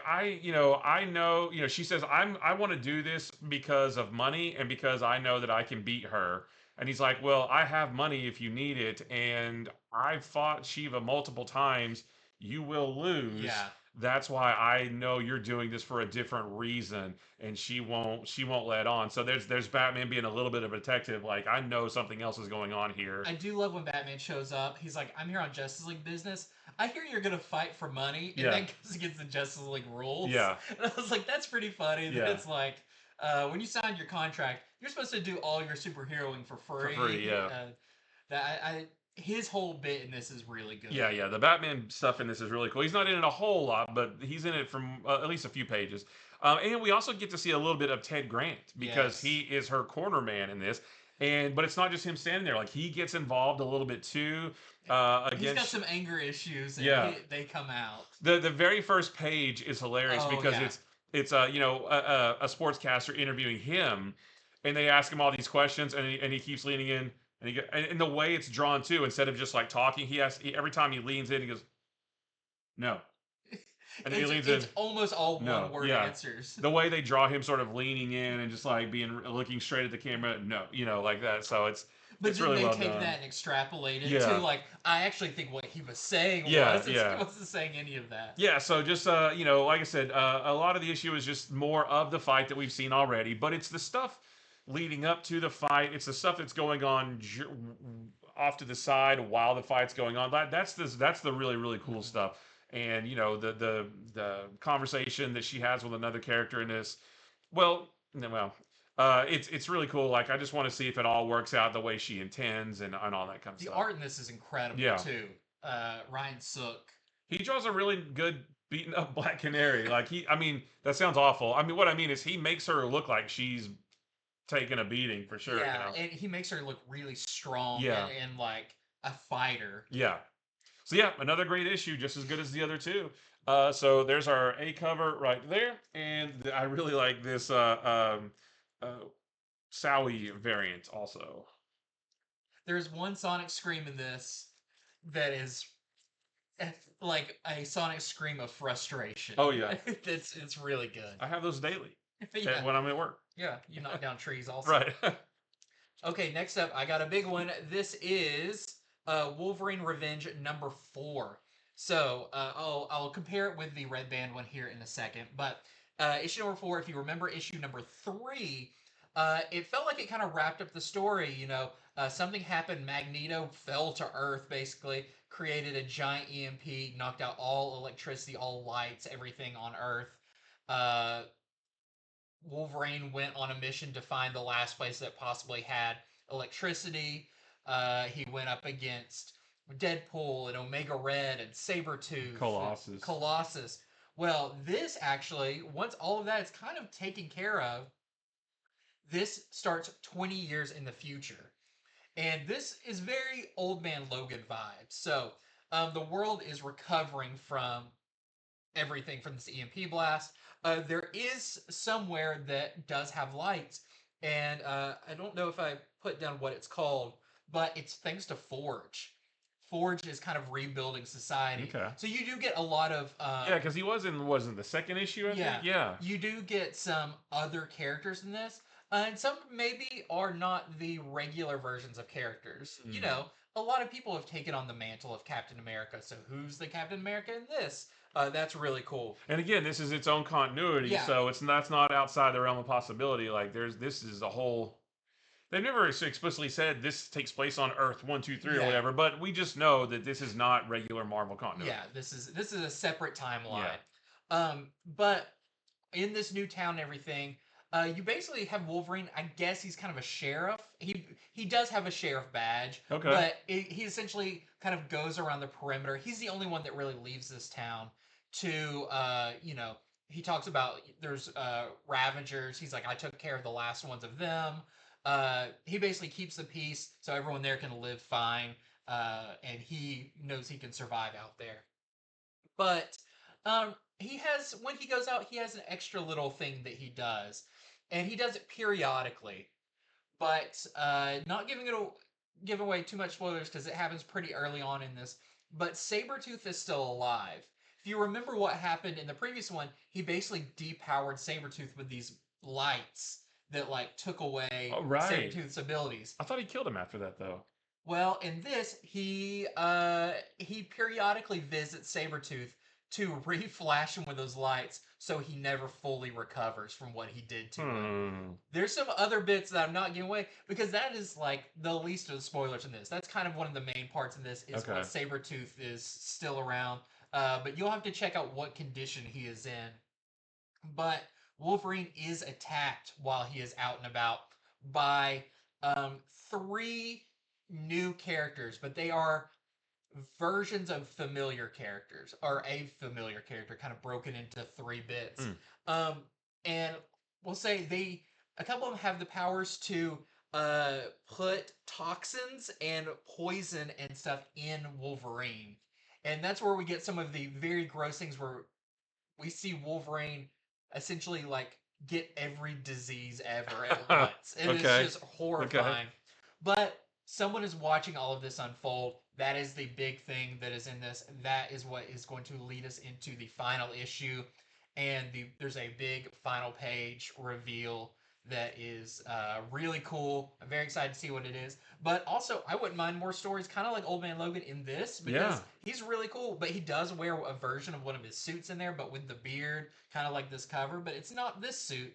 I know, she says, I want to do this because of money and because I know that I can beat her. And he's like, well, I have money if you need it, and I've fought Shiva multiple times. You will lose. Yeah. That's why I know you're doing this for a different reason, and she won't let on. So there's Batman being a little bit of a detective, like, I know something else is going on here. I do love when Batman shows up. He's like, I'm here on Justice League business. I hear you're gonna fight for money, and Yeah. then goes against the Justice League rules. Yeah. And I was like, that's pretty funny. Yeah. That it's like, when you sign your contract, you're supposed to do all your superheroing for free. For free, yeah. His whole bit in this is really good. Yeah. The Batman stuff in this is really cool. He's not in it a whole lot, but he's in it from at least a few pages. And we also get to see a little bit of Ted Grant because Yes. he is her corner man in this. But it's not just him standing there; like he gets involved a little bit too. He's got some anger issues, and Yeah. they come out. The very first page is hilarious Oh, because yeah. it's a sportscaster interviewing him, and they ask him all these questions, and he keeps leaning in, and the way it's drawn too, instead of just like talking, every time he leans in, he goes, no. And then he leans in. It's almost all No, one word yeah. answers. The way they draw him sort of leaning in and just like looking straight at the camera, no, like that. So But it's then really they well take done. that and extrapolate it Yeah. to like, I actually think what he was saying Yeah, was. yeah. He wasn't saying any of that. Yeah, so just like I said, a lot of the issue is just more of the fight that we've seen already, but it's the stuff leading up to the fight. It's the stuff that's going on off to the side while the fight's going on. That's the really really cool stuff. And the conversation that she has with another character in this, well, it's really cool. Like I just want to see if it all works out the way she intends and all that kind of The stuff. art in this is incredible Yeah. too. Ryan Sook. He draws a really good beaten up Black Canary. That sounds awful. I mean, what I mean is he makes her look like she's taking a beating for sure. Yeah, and he makes her look really strong Yeah. and like a fighter. Yeah. So yeah, another great issue, just as good as the other two. So there's our A cover right there, and I really like this Sowie variant also. There's one Sonic Scream in this that is like a Sonic Scream of frustration. Oh, yeah. it's really good. I have those daily Yeah, when I'm at work. yeah, you knock down trees also. Right. Okay, next up, I got a big one. This is Wolverine Revenge number 4. So I'll compare it with the Red Band one here in a second. But issue number 4, if you remember issue number 3, it felt like it kind of wrapped up the story. Something happened. Magneto fell to Earth, basically, created a giant EMP, knocked out all electricity, all lights, everything on Earth. Wolverine went on a mission to find the last place that possibly had electricity. He went up against Deadpool and Omega Red and Sabretooth. Colossus. Well, this actually, once all of that is kind of taken care of, this starts 20 years in the future. And this is very Old Man Logan vibes. So, the world is recovering from everything from this EMP blast. There is somewhere that does have lights, and I don't know if I put down what it's called, but it's thanks to Forge. Forge is kind of rebuilding society. Okay. So you do get a lot of Yeah, because he wasn't the second issue, I think? Yeah. you do get some other characters in this, and some maybe are not the regular versions of characters. Mm. A lot of people have taken on the mantle of Captain America. So who's the Captain America in this? That's really cool. And again, this is its own continuity, Yeah, so that's not outside the realm of possibility. Like this is a whole. They've never explicitly said this takes place on Earth 1, 2, 3 or yeah, whatever, but we just know that this is not regular Marvel continuity. yeah. This is a separate Yeah. timeline. But in this new town and everything, you basically have Wolverine. I guess he's kind of a sheriff. He does have a sheriff badge, Okay. but he essentially kind of goes around the perimeter. He's the only one that really leaves this town to he talks about there's Ravagers. He's like, I took care of the last ones of them. He basically keeps the peace so everyone there can live fine, and he knows he can survive out there. But he has when he goes out, he has an extra little thing that he does, and he does it periodically. But not give away too much spoilers because it happens pretty early on in this. But Sabretooth is still alive. If you remember what happened in the previous one, he basically depowered Sabretooth with these lights that like took away Oh, right. Sabretooth's abilities. I thought he killed him after that, though. Well, in this, he periodically visits Sabretooth to reflash him with those lights so he never fully recovers from what he did to him. Hmm. There's some other bits that I'm not giving away because that is like the least of the spoilers in this. That's kind of one of the main parts in this is Okay. when Sabretooth is still around. But you'll have to check out what condition he is in. But Wolverine is attacked while he is out and about by um, three new characters, but they are versions of familiar characters, or a familiar character, kind of broken into three bits. Mm. Um, and we'll say a couple of them have the powers to put toxins and poison and stuff in Wolverine. And that's where we get some of the very gross things where we see Wolverine essentially like get every disease ever at once. And it's Okay. just horrifying. But someone is watching all of this unfold. That is the big thing that is in this. That is what is going to lead us into the final issue. And there's a big final page reveal that is really cool. I'm very excited to see what it is. But also, I wouldn't mind more stories, kind of like Old Man Logan in this, because Yeah. he's really cool. But he does wear a version of one of his suits in there, but with the beard, kind of like this cover. But it's not this suit.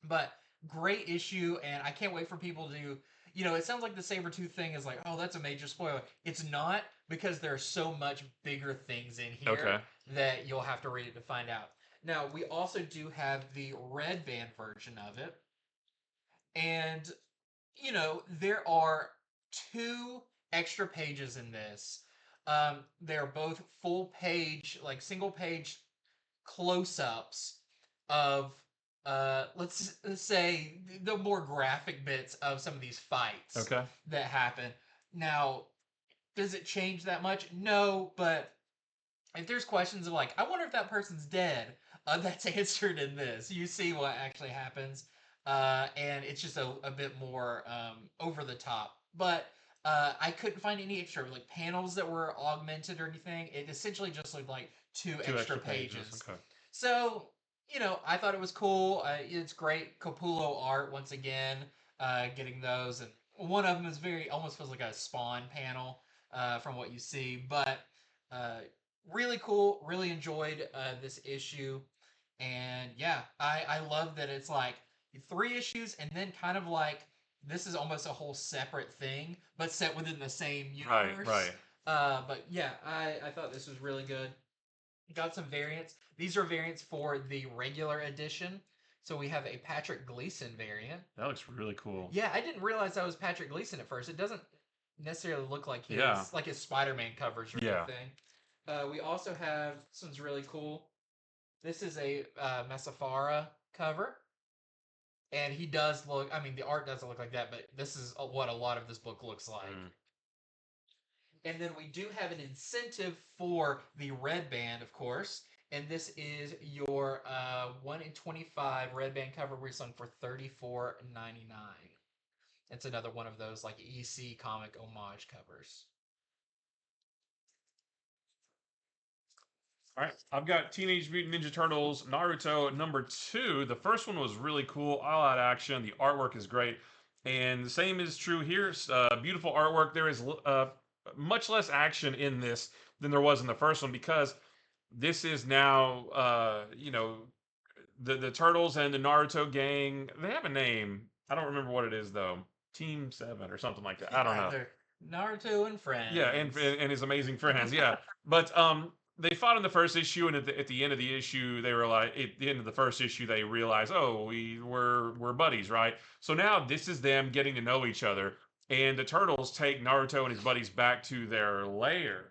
But great issue, and I can't wait for people to. It sounds like the Sabretooth thing is like, oh, that's a major spoiler. It's not because there's so much bigger things in here Okay. that you'll have to read it to find out. Now, we also do have the red band version of it. And, there are two extra pages in this. They're both full page, like single page close ups of, let's say, the more graphic bits of some of these fights Okay. that happen. Now, does it change that much? No, but if there's questions of like, I wonder if that person's dead, that's answered in this. You see what actually happens, and it's just a bit more over the top. But I couldn't find any extra like panels that were augmented or anything. It essentially just looked like two Two extra extra pages. pages. Okay. So I thought it was cool. It's great Capullo art once again. Getting those, and one of them is very almost feels like a Spawn panel from what you see, but. Uh, Really cool. Really enjoyed this issue, and yeah, I love that it's like three issues, and then kind of like this is almost a whole separate thing, but set within the same Right. universe. Right. But yeah, I thought this was really good. Got some variants. These are variants for the regular edition. So we have a Patrick Gleason variant. That looks really cool. Yeah, I didn't realize that was Patrick Gleason at first. It doesn't necessarily look like his Yeah. like his Spider-Man covers or Yeah. anything. We also have this one's really cool. This is a Mesafara cover, and he does look. I mean, the art doesn't look like that, but this is what a lot of this book looks like. Mm. And then we do have an incentive for the red band, of course, and this is your 1 in 25 red band cover reselling for $34.99. It's another one of those like EC comic homage covers. All right, I've got Teenage Mutant Ninja Turtles Naruto #2. The first one was really cool, all out action. The artwork is great, and the same is true here. Beautiful artwork. There is much less action in this than there was in the first one because this is now, the turtles and the Naruto gang. They have a name. I don't remember what it is though. Team Seven or something like that. I don't Yeah, know. they're Naruto and Yeah, friends. and his amazing friends. Yeah, but they fought in the first issue, and at the end of the issue, they were like, at the end of the first issue, they realized, oh, we're buddies, right? So now this is them getting to know each other, and the turtles take Naruto and his buddies back to their lair.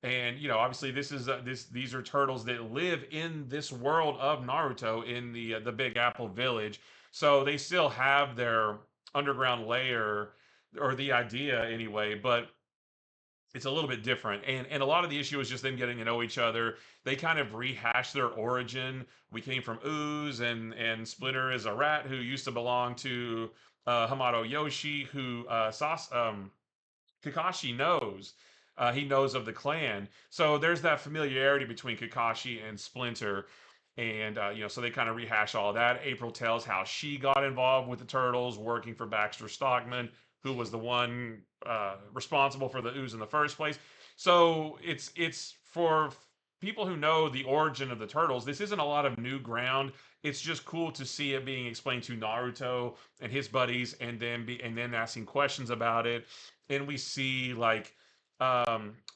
And obviously, this is these are turtles that live in this world of Naruto in the Big Apple Village. So they still have their underground lair, or the idea anyway, but it's a little bit different. And a lot of the issue is just them getting to know each other. They kind of rehash their origin. We came from Ooze, and Splinter is a rat who used to belong to Hamato Yoshi, who Kakashi knows. He knows of the clan, so there's that familiarity between Kakashi and Splinter. And so they kind of rehash all that. April tells how she got involved with the turtles, working for Baxter Stockman, who was the one responsible for the ooze in the first place. So it's for people who know the origin of the turtles. This isn't a lot of new ground. It's just cool to see it being explained to Naruto and his buddies, and then asking questions about it. And we see like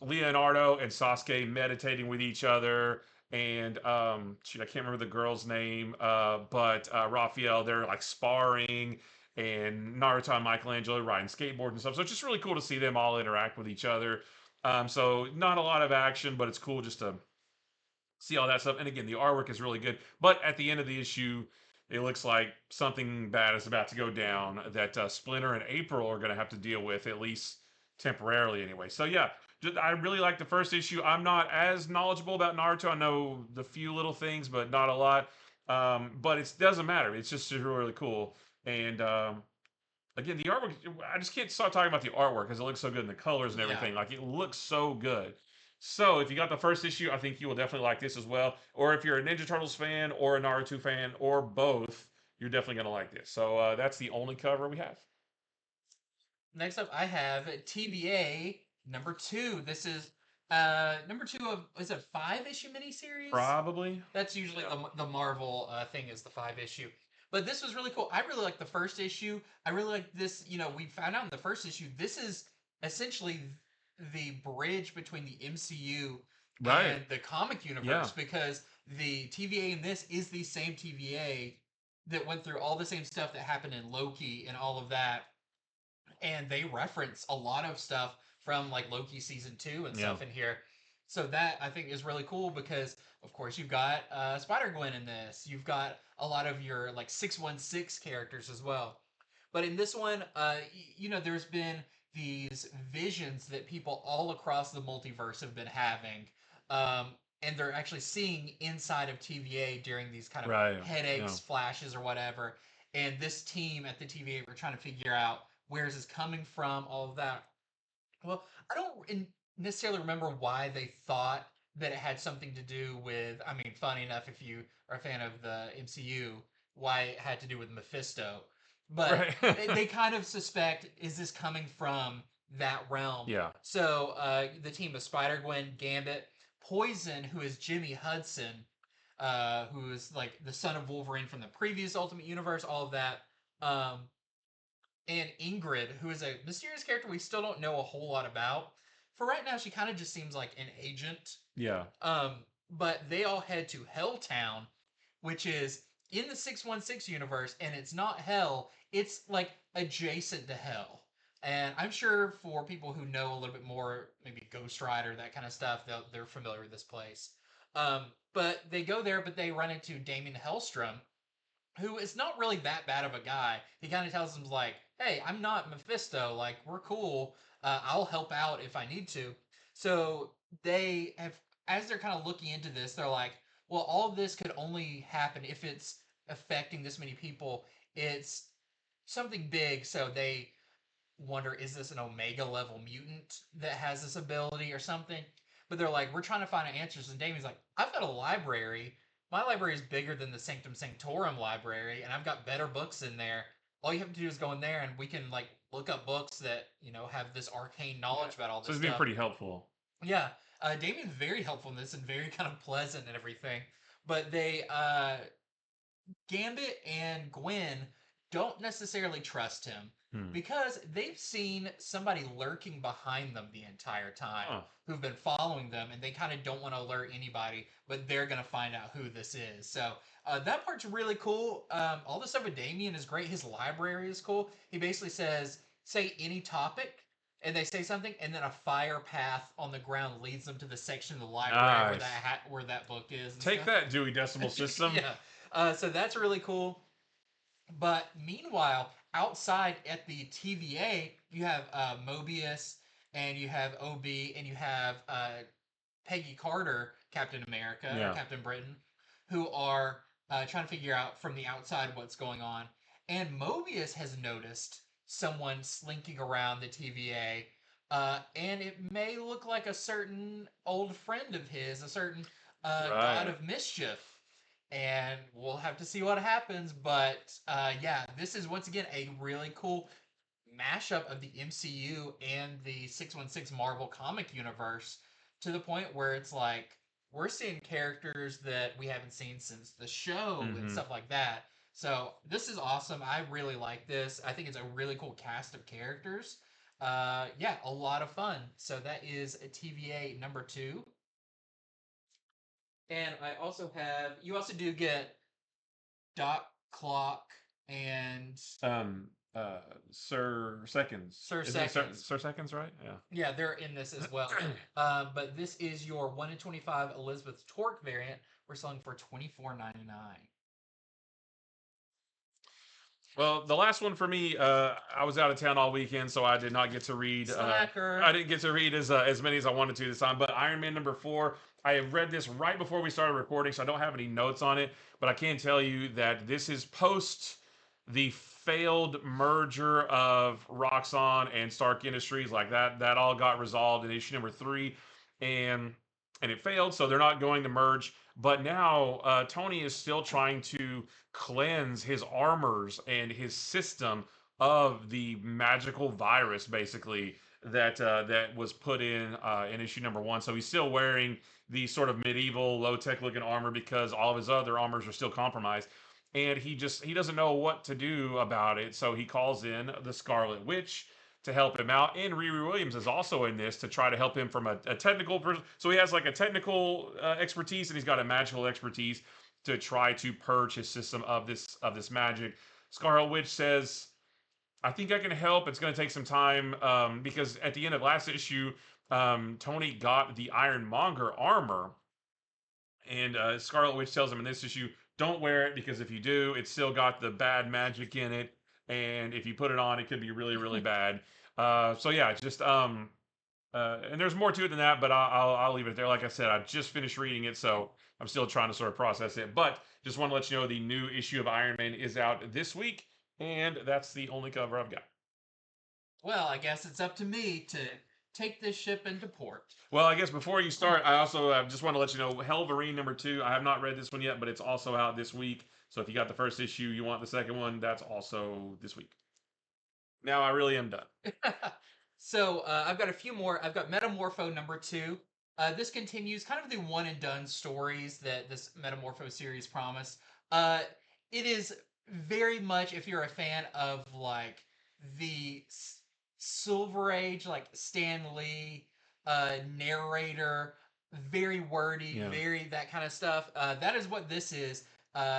Leonardo and Sasuke meditating with each other, and shoot, I can't remember the girl's name, but Raphael, they're like sparring, and Naruto and Michelangelo riding skateboards and stuff. So it's just really cool to see them all interact with each other. So not a lot of action, but it's cool just to see all that stuff. And again, the artwork is really good. But at the end of the issue, it looks like something bad is about to go down that Splinter and April are going to have to deal with, at least temporarily, anyway. So yeah, I really like the first issue. I'm not as knowledgeable about Naruto. I know the few little things, but not a lot. But it doesn't matter. It's just really, really cool. And again, the artwork, I just can't stop talking about the artwork because it looks so good, and the colors and Yeah. everything. Like, it looks so good. So if you got the first issue, I think you will definitely like this as well. Or if you're a Ninja Turtles fan or a Naruto fan or both, you're definitely going to like this. So that's the only cover we have. Next up, I have TVA number 2. This is number 2 of, is it, 5 issue miniseries? Probably. That's usually Yeah. the Marvel thing, is the 5 issue. But this was really cool. I really like the first issue. I really like this. We found out in the first issue, this is essentially the bridge between the MCU Right. and the comic Yeah. universe, because the TVA in this is the same TVA that went through all the same stuff that happened in Loki and all of that, and they reference a lot of stuff from like Loki season 2 and Yeah. stuff in here. So that, I think, is really cool because, of course, you've got Spider Gwen in this. You've got a lot of your like 616 characters as well. But in this one, there's been these visions that people all across the multiverse have been having. Um, and they're actually seeing inside of TVA during these kind of Right. Yeah. headaches, flashes, or whatever. And this team at the TVA were trying to figure out where is this coming from, all of that. Well, I don't necessarily remember why they thought that it had something to do with. I mean, funny enough, if you are a fan of the MCU, why it had to do with Mephisto. But Right. they kind of suspect, is this coming from that realm? Yeah. So the team of Spider Gwen, Gambit, Poison, who is Jimmy Hudson, who is like the son of Wolverine from the previous Ultimate Universe, all of that. Um, and Ingrid, who is a mysterious character we still don't know a whole lot about. For right now, she kind of just seems like an agent. Yeah. But they all head to Helltown, which is in the 616 universe, and it's not hell, it's like adjacent to hell. And I'm sure for people who know a little bit more, maybe Ghost Rider, that kind of stuff, they're familiar with this place. But they go there, but they run into Damien Hellstrom, who is not really that bad of a guy. He kind of tells them like, "Hey, I'm not Mephisto. Like, we're cool. I'll help out if I need to." So they have, as they're kind of looking into this, they're like, "Well, all of this could only happen if it's affecting this many people. It's something big." So they wonder, is this an Omega level mutant that has this ability or something? But they're like, we're trying to find answers. And Damien's like, I've got a library. My library is bigger than the Sanctum Sanctorum library, and I've got better books in there. All you have to do is go in there, and we can look up books that have this arcane Yeah. knowledge about all So this it's been stuff. pretty helpful. Yeah. Damien's very helpful in this and very kind of pleasant and everything. But Gambit and Gwen don't necessarily trust him Hmm. because they've seen somebody lurking behind them the entire time Huh. who've been following them, and they kind of don't want to alert anybody, but they're going to find out who this is. So that part's really cool. All the stuff with Damien is great. His library is cool. He basically says, say any topic, and they say something, and then a fire path on the ground leads them to the section of the library where Nice. where that book is and Take stuff. that, Dewey Decimal System. Yeah. So that's really cool. But meanwhile, outside at the TVA, you have Mobius and you have OB and you have Peggy Carter, Captain America or Yeah. Captain Britain, who are trying to figure out from the outside what's going on. And Mobius has noticed someone slinking around the TVA, and it may look like a certain old friend of his, a certain god Right. of mischief. And we'll have to see what happens. But yeah, this is once again a really cool mashup of the MCU and the 616 Marvel comic universe to the point where it's like we're seeing characters that we haven't seen since the show and Mm-hmm. stuff like that. So this is awesome. I really like this. I think it's a really cool cast of characters. Yeah, a lot of fun. So that is a TVA number 2. And I also have you also do get Doc Clock and Um. Uh. Sir Seconds. Sir Isn't he Seconds. Sir Seconds? Right. Yeah, they're in this as well. Yeah. But this is your 1 in 25 Elizabeth Torque variant. We're selling for $24.99. Well, the last one for me, I was out of town all weekend, so I did not get to read. Slacker. I didn't get to read as many as I wanted to this time. But Iron Man number 4, I read this right before we started recording, so I don't have any notes on it. But I can tell you that this is post the failed merger of Roxxon and Stark Industries. Like that all got resolved in issue number 3, and it failed, so they're not going to merge. But now Tony is still trying to cleanse his armors and his system of the magical virus, basically that was put in issue number 1. So he's still wearing the sort of medieval, low tech looking armor because all of his other armors are still compromised, and he doesn't know what to do about it. So he calls in the Scarlet Witch to help him out. And Riri Williams is also in this to try to help him from a technical so he has like a technical expertise, and he's got a magical expertise to try to purge his system of this magic. Scarlet Witch says, "I think I can help. It's going to take some time because at the end of last issue, Tony got the Ironmonger armor, and Scarlet Witch tells him in this issue, don't wear it because if you do, it's still got the bad magic in it, and if you put it on, it could be really really bad. So yeah, just and there's more to it than that, but I'll leave it there. Like I said, I just finished reading it, so I'm still trying to sort of process it. But just want to let you know the new issue of Iron Man is out this week, and that's the only cover I've got. Well, I guess it's up to me to take this ship into port. Well, I guess before you start, I also just want to let you know Wolverine number 2. I have not read this one yet, but it's also out this week. So if you got the first issue, you want the second one, that's also this week. Now I really am done. So I've got a few more. I've got Metamorpho number 2. This continues kind of the one and done stories that this Metamorpho series promised. It is very much, if you're a fan of like the Silver Age, like Stan Lee, narrator, very wordy, Yeah. very that kind of stuff. That is what this is.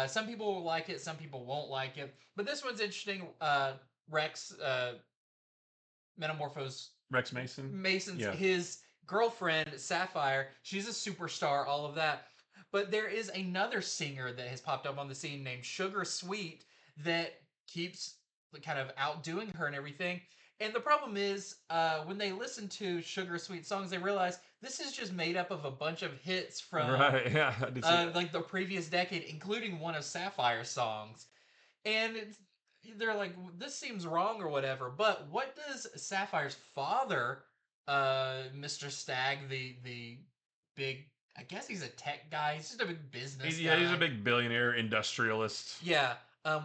Some people will like it, some people won't like it. But this one's interesting. Rex, Metamorpho's Rex Mason. Mason's Yeah. his girlfriend Sapphire. She's a superstar, all of that. But there is another singer that has popped up on the scene named Sugar Sweet that keeps kind of outdoing her and everything. And the problem is, when they listen to Sugar Sweet songs, they realize this is just made up of a bunch of hits from Right. Yeah. I did see that. like the previous decade, including one of Sapphire's songs. And they're like, this seems wrong or whatever. But what does Sapphire's father, Mr. Stagg, the big, I guess he's a tech guy. He's just a big business Yeah, he's a guy. big billionaire industrialist. Yeah.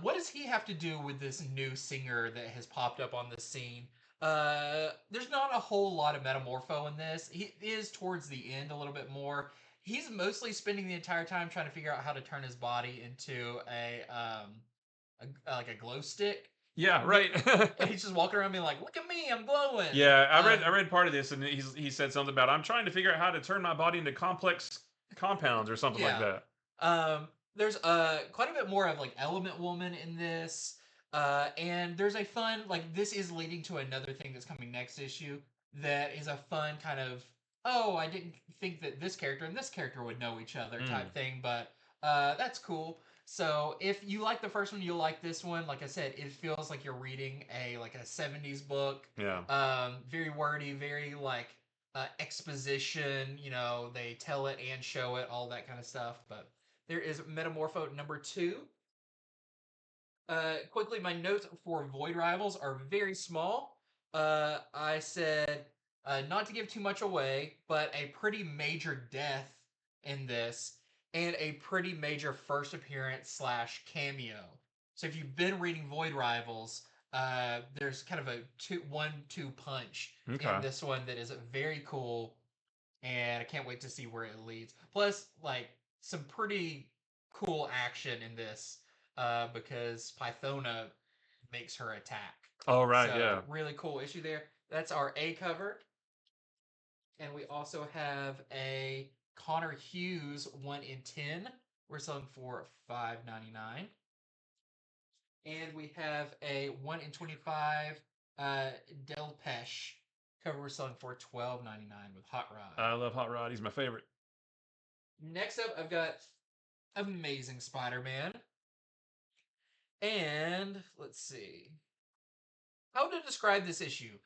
What does he have to do with this new singer that has popped up on the scene? There's not a whole lot of Metamorpho in this. He is towards the end a little bit more. He's mostly spending the entire time trying to figure out how to turn his body into like a glow stick. Yeah, right. And he's just walking around being like, "Look at me, I'm glowing." Yeah, I read part of this, and he said something about I'm trying to figure out how to turn my body into complex compounds or something like Yeah. that. There's quite a bit more of like Element Woman in this. And there's a fun like this is leading to another thing that's coming next issue that is a fun kind of oh, I didn't think that this character and this character would know each other type thing, but that's cool. So if you like the first one, you'll like this one. Like I said, it feels like you're reading a 70s book. Yeah. Very wordy, very like exposition, they tell it and show it, all that kind of stuff. But there is Metamorpho number 2. Quickly, my notes for Void Rivals are very small. I said, not to give too much away, but a pretty major death in this, and a pretty major first appearance slash cameo. So if you've been reading Void Rivals, there's kind of a 1-2 punch in this one that is very cool, and I can't wait to see where it leads. Plus, like some pretty cool action in this, because Pythona makes her attack. Oh, right, So, yeah. really cool issue there. That's our A cover. And we also have a Connor Hughes 1 in 10. We're selling for $5.99. And we have a 1 in 25 Delpesh cover. We're selling for $12.99 with Hot Rod. I love Hot Rod. He's my favorite. Next up, I've got Amazing Spider-Man. And let's see. How to describe this issue?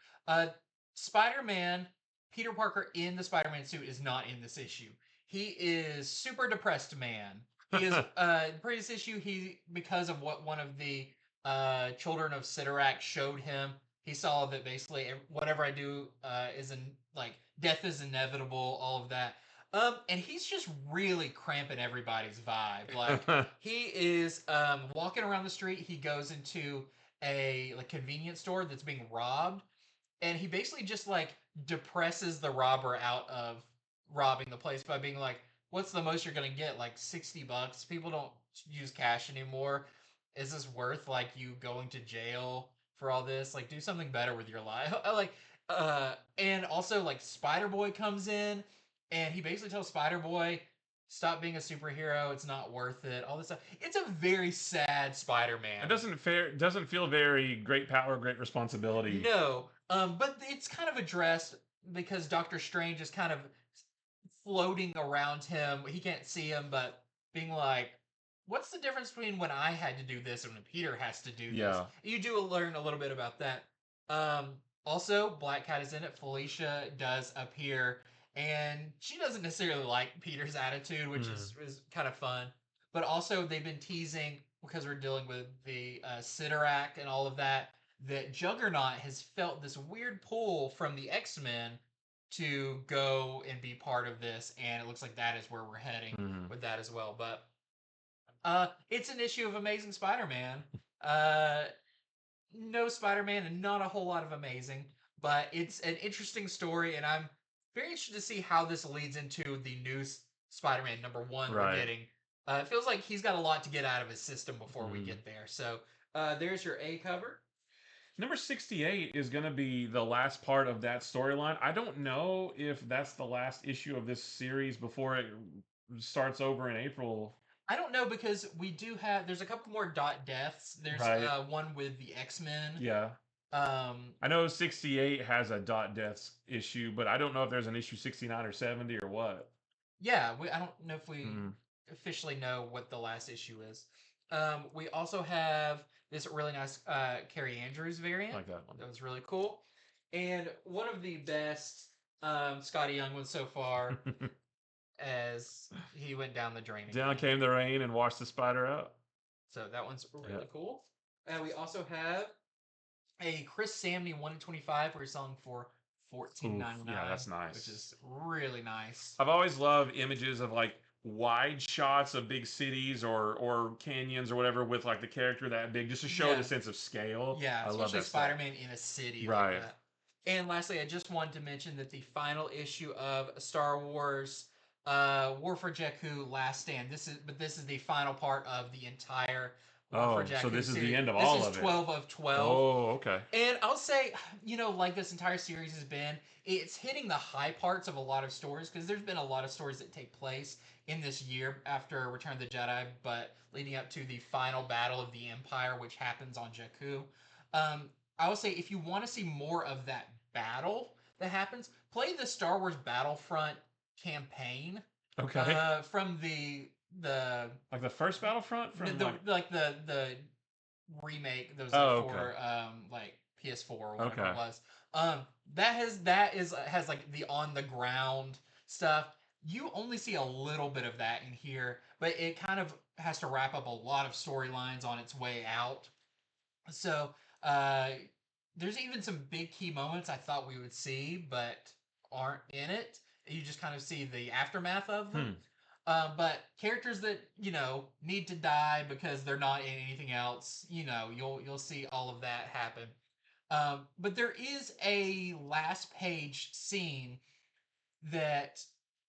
Spider-Man, Peter Parker in the Spider-Man suit is not in this issue. He is super depressed man. He is the previous issue, because of what one of the children of Sidorak showed him, he saw that basically whatever I do death is inevitable, all of that. And he's just really cramping everybody's vibe. Like he is walking around the street. He goes into a convenience store that's being robbed, and he basically just like depresses the robber out of robbing the place by being like, "What's the most you're gonna get? Like $60? People don't use cash anymore. Is this worth like you going to jail for all this? Like, do something better with your life." And also like Spider Boy comes in and he basically tells Spider Boy, "Stop being a superhero. It's not worth it." All this stuff. It's a very sad Spider-Man. It doesn't feel very great power, great responsibility. No, but it's kind of addressed because Doctor Strange is kind of floating around him. He can't see him, but being like, "What's the difference between when I had to do this and when Peter has to do this?" You do learn a little bit about that. Also, Black Cat is in it. Felicia does appear, and she doesn't necessarily like Peter's attitude, which is kind of fun. But also, they've been teasing, because we're dealing with the Sidorak and all of that, that Juggernaut has felt this weird pull from the X-Men to go and be part of this, and it looks like that is where we're heading with that as well. But it's an issue of Amazing Spider-Man. No Spider-Man and not a whole lot of Amazing, but it's an interesting story, and I'm very interested to see how this leads into the new Spider-Man number 1 we're getting. It feels like he's got a lot to get out of his system before we get there. So there's your A cover. Number 68 is going to be the last part of that storyline. I don't know if that's the last issue of this series before it starts over in April. I don't know, because there's a couple more dot deaths. There's one with the X-Men. Yeah. I know 68 has a dot deaths issue, but I don't know if there's an issue 69 or 70 or what. Yeah, I don't know if we officially know what the last issue is. We also have this really nice Carrie Andrews variant. I like that one. That was really cool. And one of the best Scotty Young ones so far, as he went down the drain again. Down came the rain and washed the spider out. So that one's really cool. And we also have a Chris Samney 1 in 25 we're selling for $14.99. Yeah, that's nice. Which is really nice. I've always loved images of like wide shots of big cities or canyons or whatever with like the character that big, just to show the sense of scale. Yeah, I especially love that Spider-Man in a city right. like that. And lastly, I just wanted to mention that the final issue of Star Wars War for Jakku Last Stand. This is the final part of the entire War for Oh, so Jakku this is the series. end of This all is of it. 12 of 12. Oh, okay. And I'll say, like this entire series has been, it's hitting the high parts of a lot of stories because there's been a lot of stories that take place in this year after Return of the Jedi, but leading up to the final battle of the Empire, which happens on Jakku. I will say, if you want to see more of that battle that happens, play the Star Wars Battlefront campaign Okay. from the Like the first Battlefront from the remake that was like Oh, okay. for like PS4 or whatever Okay. it was. Has like the on the ground stuff. You only see a little bit of that in here, but it kind of has to wrap up a lot of storylines on its way out. So uh, there's even some big key moments I thought we would see, but aren't in it. You just kind of see the aftermath of them. But characters that need to die because they're not in anything else, you'll see all of that happen. But there is a last page scene that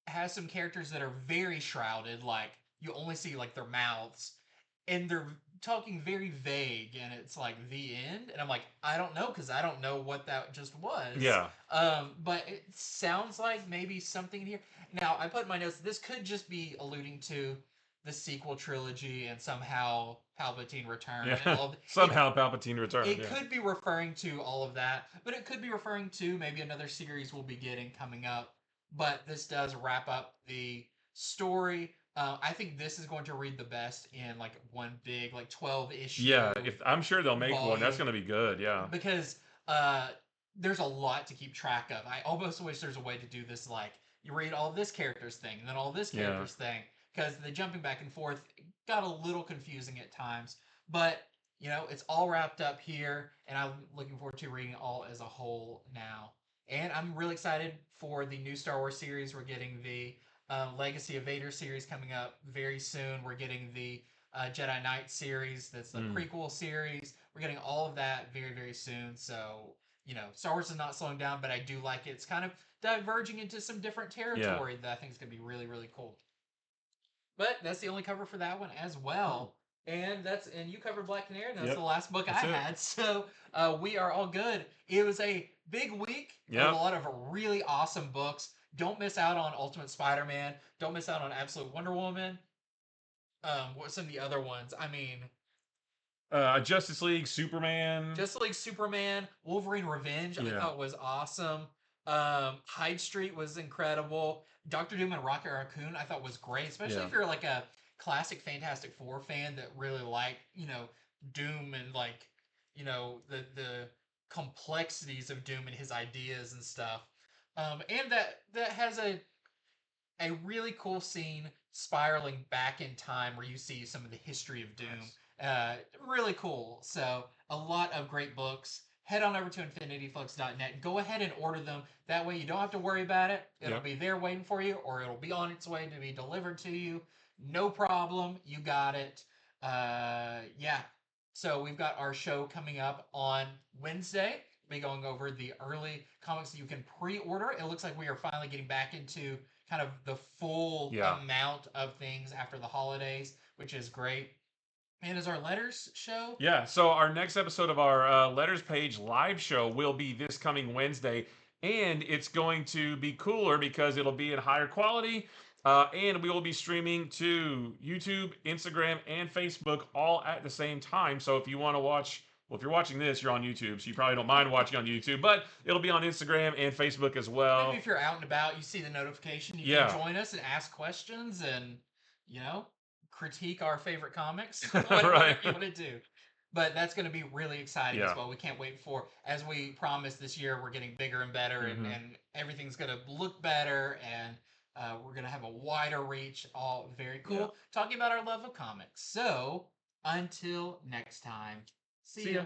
has some characters that are very shrouded, like you only see like their mouths, and they're talking very vague, and it's like the end, and I'm like, I don't know because I don't know what that just was. Yeah. But it sounds like maybe something in here. Now I put in my notes this could just be alluding to the sequel trilogy and somehow Palpatine returned and Yeah. all of it. Somehow Palpatine returned. It Yeah. could be referring to all of that, but it could be referring to maybe another series we'll be getting coming up. But this does wrap up the story. I think this is going to read the best in like one big like 12 issue. Yeah, if I'm sure they'll make one. That's volume going to be good. Yeah. because there's a lot to keep track of. I almost wish there's a way to do this like you read all this character's thing and then all this Yeah. character's thing because the jumping back and forth got a little confusing at times. But it's all wrapped up here, and I'm looking forward to reading it all as a whole now. And I'm really excited for the new Star Wars series. We're getting the Legacy of Vader series coming up very soon. We're getting the Jedi Knight series. That's the prequel series. We're getting all of that very, very soon. So, Star Wars is not slowing down, but I do like it. It's kind of diverging into some different territory that I think is going to be really, really cool. But that's the only cover for that one as well. And you covered Black Canary, and that's the last book That's I it. had. So we are all good. It was a big week Yep. of a lot of really awesome books. Don't miss out on Ultimate Spider-Man. Don't miss out on Absolute Wonder Woman. What some of the other ones? I mean, Justice League, Superman. Justice League Superman, Wolverine Revenge, I thought was awesome. Hyde Street was incredible. Doctor Doom and Rocket Raccoon, I thought was great, especially if you're like a classic Fantastic Four fan that really like, Doom and like, the complexities of Doom and his ideas and stuff. And that has a really cool scene spiraling back in time where you see some of the history of Doom. Nice. Really cool. So a lot of great books. Head on over to infinityflux.net. Go ahead and order them. That way you don't have to worry about it. It'll be there waiting for you, or it'll be on its way to be delivered to you. No problem. You got it. Yeah. So we've got our show coming up on Wednesday. We'll be going over the early comics that you can pre-order. It looks like we are finally getting back into kind of the full amount of things after the holidays, which is great. And is our letters show? Yeah, so our next episode of our letters page live show will be this coming Wednesday, and it's going to be cooler because it'll be in higher quality, and we will be streaming to YouTube, Instagram, and Facebook all at the same time. So if you want to watch, well, if you're watching this, you're on YouTube, so you probably don't mind watching on YouTube, but it'll be on Instagram and Facebook as well. Maybe if you're out and about, you see the notification, you can join us and ask questions and, critique our favorite comics. Whatever you want to do. But that's going to be really exciting as well. We can't wait for, as we promised this year, we're getting bigger and better, and everything's going to look better, and we're going to have a wider reach. All very cool. Talking about our love of comics. So, until next time, see ya.